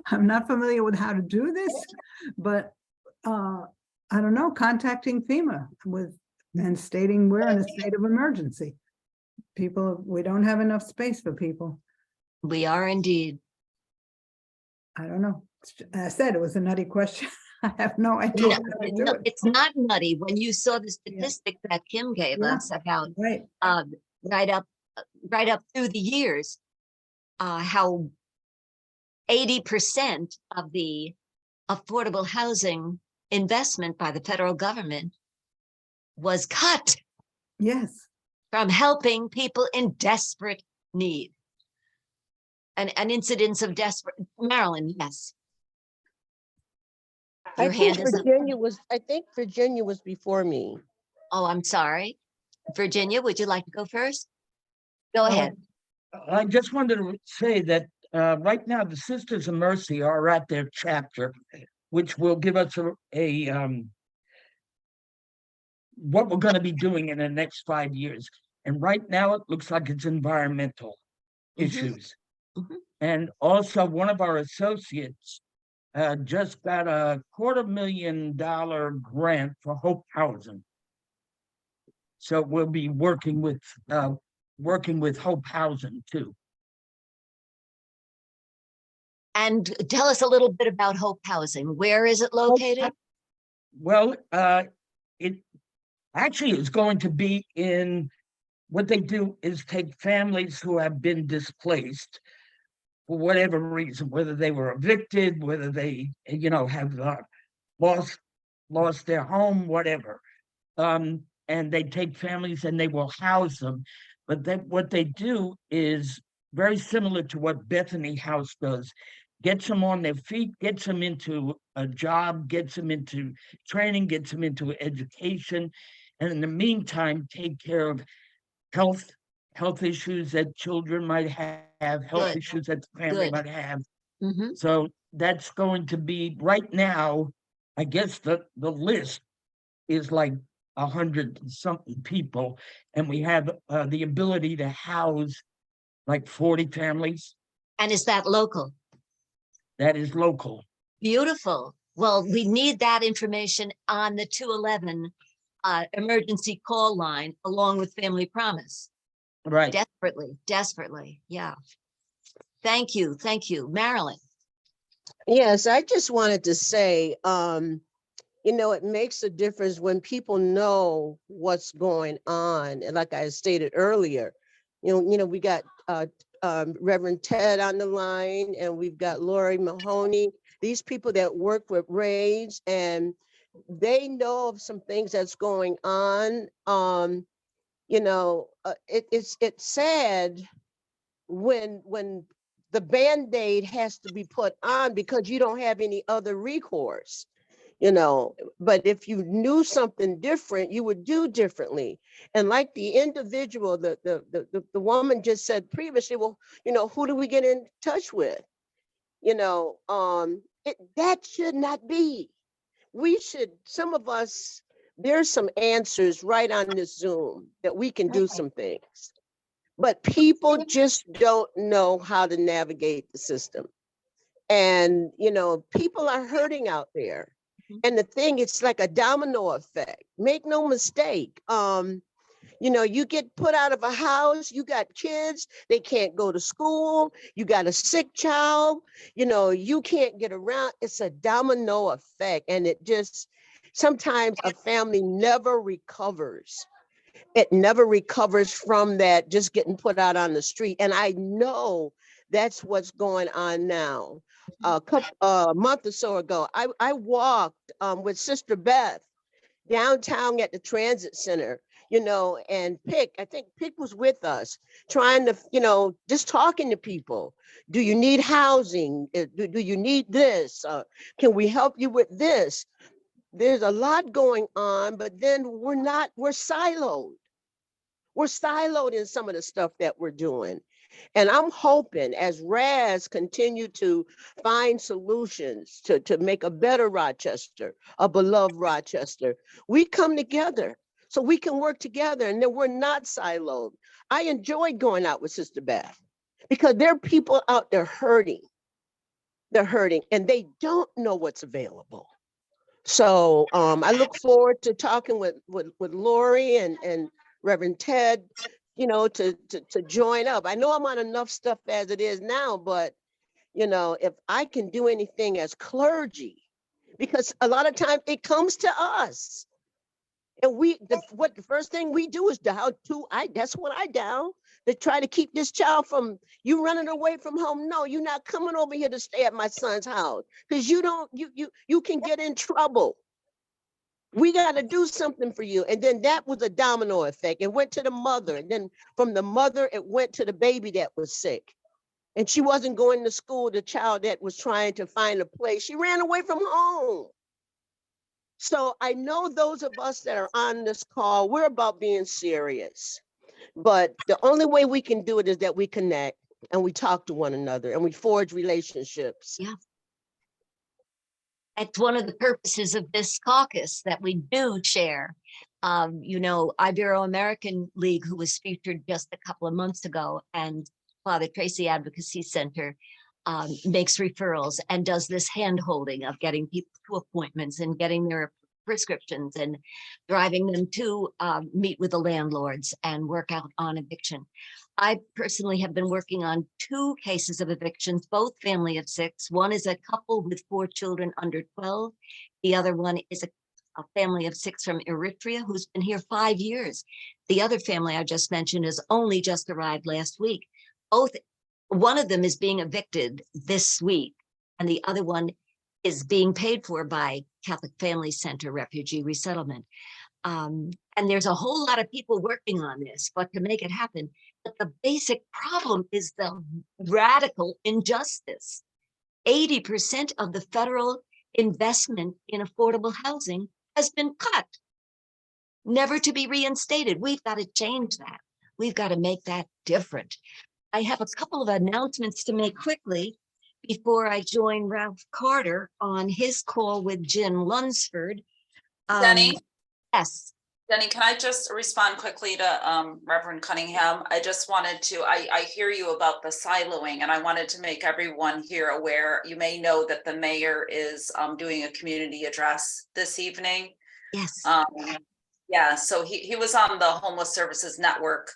I'm not familiar with how to do this, but I don't know, contacting FEMA and stating we're in a state of emergency. People, we don't have enough space for people. We are indeed. I don't know. I said it was a nutty question. I have no idea. No, how to do no, it. it's not nutty. When you saw the statistic that Kim gave Yeah, us about right. right up through the years, how 80% of the affordable housing investment by the federal government was cut. Yes. From helping people in desperate need. An incidence of desperate. Marilyn, yes. Your hand is up. I think Virginia was before me. Oh, I'm sorry. Virginia, would you like to go first? Go ahead. I just wanted to say that right now the Sisters of Mercy are at their chapter, which will give us what we're going to be doing in the next 5 years. And right now it looks like it's environmental issues. And also one of our associates just got a $250,000 grant for Hope Housing. So we'll be working with Hope Housing too. And tell us a little bit about Hope Housing. Where is it located? Well, it actually is going to be in, what they do is take families who have been displaced for whatever reason, whether they were evicted, whether they, have lost their home, whatever. And they take families and they will house them. But what they do is very similar to what Bethany House does. Gets them on their feet, gets them into a job, gets them into training, gets them into education. And in the meantime, take care of health issues that children might have, health issues that the family might have. So that's going to be, right now, I guess the list is like 100-something people, and we have the ability to house like 40 families. And is that local? That is local. Beautiful. Well, we need that information on the 211 emergency call line, along with Family Promise. Right. Desperately. Yeah. Thank you. Marilyn. Yes, I just wanted to say, it makes a difference when people know what's going on. And like I stated earlier, we got Reverend Ted on the line, and we've got Lori Mahoney, these people that work with RAIDS, and they know of some things that's going on. It's sad when the Band-Aid has to be put on because you don't have any other recourse. But if you knew something different, you would do differently. And like the individual, the woman just said previously, well, who do we get in touch with? That should not be. Some of us, there's some answers right on this Zoom that we can do some things, but people just don't know how to navigate the system. And, people are hurting out there. And the thing, it's like a domino effect. Make no mistake. You get put out of a house, you got kids, they can't go to school, you got a sick child, you can't get around. It's a domino effect. And it just, sometimes a family never recovers. it never recovers from that just getting put out on the street. And I know that's what's going on now. A month or so ago, I walked with Sister Beth downtown at the transit center, and I think Pick was with us, trying to, just talking to people. Do you need housing? Do you need this? Can we help you with this? There's a lot going on, but then we're siloed. We're siloed in some of the stuff that we're doing. And I'm hoping as RAS continue to find solutions to make a better Rochester, a beloved Rochester, we come together so we can work together and then we're not siloed. I enjoyed going out with Sister Beth because there are people out there hurting. They're hurting and they don't know what's available. So I look forward to talking with Lori and Reverend Ted, to join up. I know I'm on enough stuff as it is now, but if I can do anything as clergy, because a lot of times it comes to us. And the first thing we do is that's what I down to try to keep this child from you running away from home. No, you're not coming over here to stay at my son's house because you can get in trouble. We got to do something for you. And then that was a domino effect. It went to the mother. And then from the mother, it went to the baby that was sick. And she wasn't going to school, the child that was trying to find a place. She ran away from home. So I know those of us that are on this call, we're about being serious. But the only way we can do it is that we connect and we talk to one another and we forge relationships. Yeah. It's one of the purposes of this caucus that we do share. Ibero-American League, who was featured just a couple of months ago, and Father Tracy Advocacy Center makes referrals and does this hand-holding of getting people to appointments and getting their prescriptions and driving them to meet with the landlords and work out on eviction. I personally have been working on 2 cases of evictions, both family of 6. One is a couple with 4 children under 12. The other one is a family of 6 from Eritrea who's been here 5 years. The other family I just mentioned has only just arrived last week. One of them is being evicted this week, and the other one is being paid for by Catholic Family Center Refugee Resettlement. And there's a whole lot of people working on this, but to make it happen, but the basic problem is the radical injustice. 80% of the federal investment in affordable housing has been cut, never to be reinstated. We've got to change that. We've got to make that different. I have a couple of announcements to make quickly before I join Ralph Carter on his call with Jen Lunsford. Denny? Yes. Denny, can I just respond quickly to Reverend Cunningham? I just wanted to, I hear you about the siloing, and I wanted to make everyone here aware. You may know that the mayor is doing a community address this evening. Yes. Yeah, so he was on the Homeless Services Network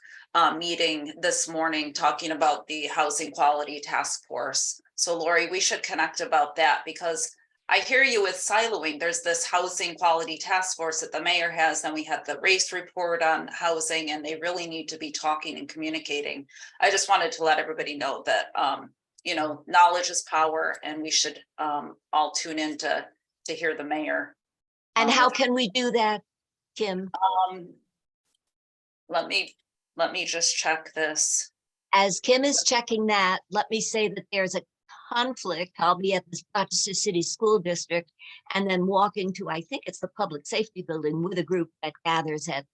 meeting this morning talking about the Housing Quality Task Force. So Lori, we should connect about that, because I hear you with siloing. There's this Housing Quality Task Force that the mayor has, then we have the race report on housing, and they really need to be talking and communicating. I just wanted to let everybody know that knowledge is power, and we should all tune in to hear the mayor. And how can we do that, Kim? Let me just check this. As Kim is checking that, let me say that there's a conflict. I'll be at the Rochester City School District and then walking to, I think it's the Public Safety Building, with a group that gathers at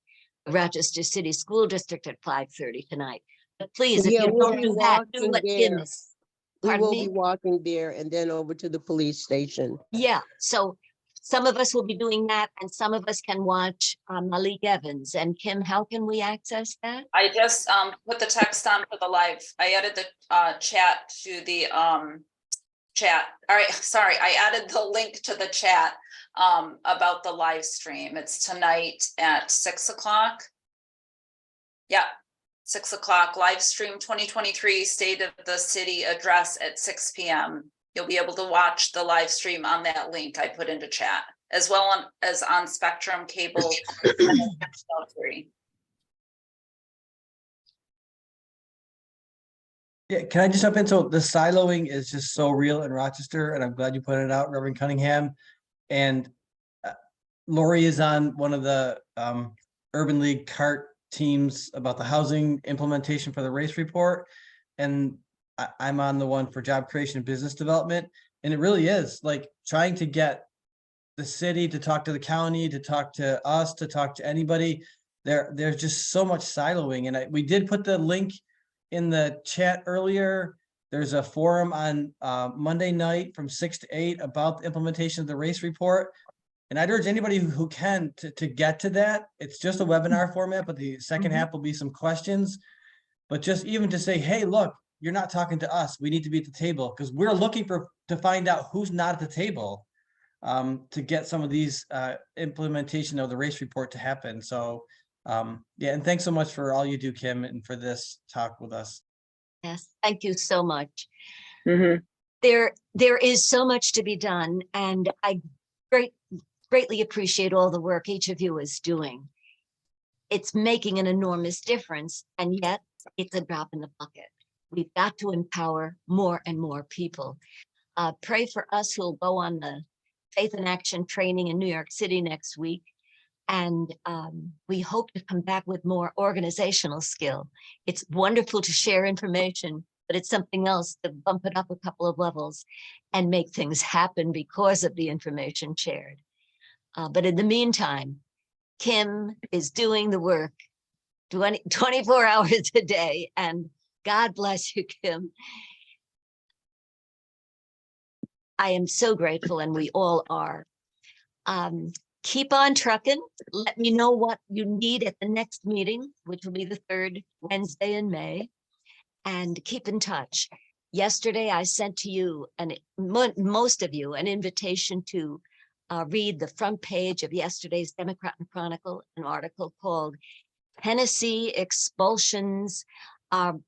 the Rochester City School District at 5:30 tonight. But please, if you don't do that, do what Kim is. We Pardon will me? be walking there and then over to the police station. Yeah, so some of us will be doing that, and some of us can watch Malik Evans. And Kim, how can we access that? I just put the text on for the live. I added the chat to the chat. All right, sorry, I added the link to the chat about the live stream. It's tonight at 6 o'clock. Yeah, 6 o'clock, live stream 2023 State of the City address at 6 p.m. You'll be able to watch the live stream on that link I put into chat, as well as on Spectrum Cable. Yeah, can I just jump in? So the siloing is just so real in Rochester, and I'm glad you pointed it out, Reverend Cunningham. And Lori is on one of the Urban League CART teams about the housing implementation for the race report. And I'm on the one for job creation and business development. And it really is like trying to get the city to talk to the county, to talk to us, to talk to anybody. There's just so much siloing. And we did put the link in the chat earlier. There's a forum on Monday night from 6 to 8 about the implementation of the race report. And I'd urge anybody who can to get to that. It's just a webinar format, but the second half will be some questions. But just even to say, hey, look, you're not talking to us. We need to be at the table because we're looking to find out who's not at the table to get some of these implementation of the race report to happen. So yeah, and thanks so much for all you do, Kim, and for this talk with us. Yes, thank you so much. There is so much to be done, and I greatly appreciate all the work each of you is doing. It's making an enormous difference, and yet it's a drop in the bucket. We've got to empower more and more people. Pray for us who'll go on the Faith in Action training in New York City next week. And we hope to come back with more organizational skill. It's wonderful to share information, but it's something else to bump it up a couple of levels and make things happen because of the information shared. But in the meantime, Kim is doing the work 24 hours a day, and God bless you, Kim. I am so grateful, and we all are. Keep on trucking. Let me know what you need at the next meeting, which will be the third Wednesday in May, and keep in touch. Yesterday, I sent to you, and most of you, an invitation to read the front page of yesterday's Democrat and Chronicle, an article called Tennessee Expulsions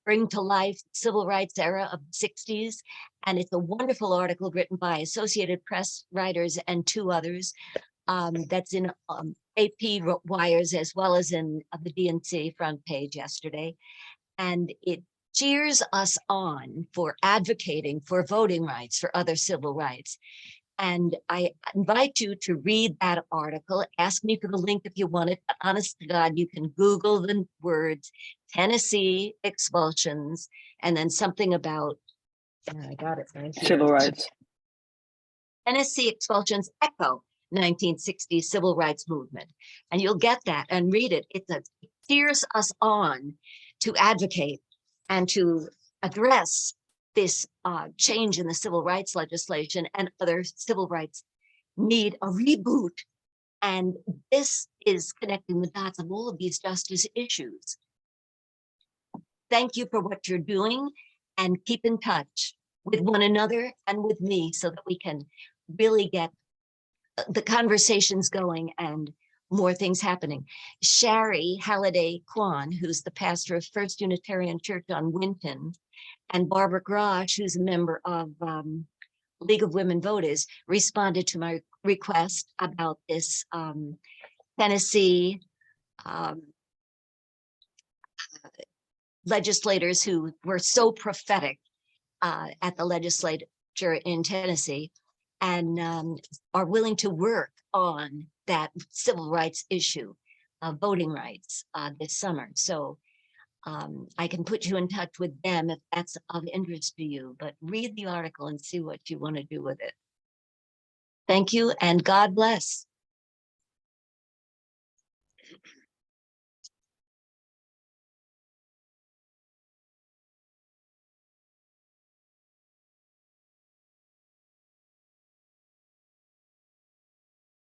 Bring to Life Civil Rights Era of the 60s. And it's a wonderful article written by Associated Press writers and two others. That's in AP wires as well as in the DNC front page yesterday. And it cheers us on for advocating for voting rights, for other civil rights. And I invite you to read that article. Ask me for the link if you want it. Honest to God, you can Google the words Tennessee expulsions and then something about, I got it right here. Civil rights. Tennessee expulsions echo 1960s civil rights movement. And you'll get that and read it. It steers us on to advocate and to address this change in the civil rights legislation, and other civil rights need a reboot. And this is connecting the dots of all of these justice issues. Thank you for what you're doing, and keep in touch with one another and with me so that we can really get the conversations going and more things happening. Shari Halliday Kwan, who's the pastor of First Unitarian Church on Winton, and Barbara Grosh, who's a member of League of Women Voters, responded to my request about this Tennessee legislators who were so prophetic at the legislature in Tennessee, and are willing to work on that civil rights issue of voting rights this summer. So I can put you in touch with them if that's of interest to you, but read the article and see what you want to do with it. Thank you, and God bless.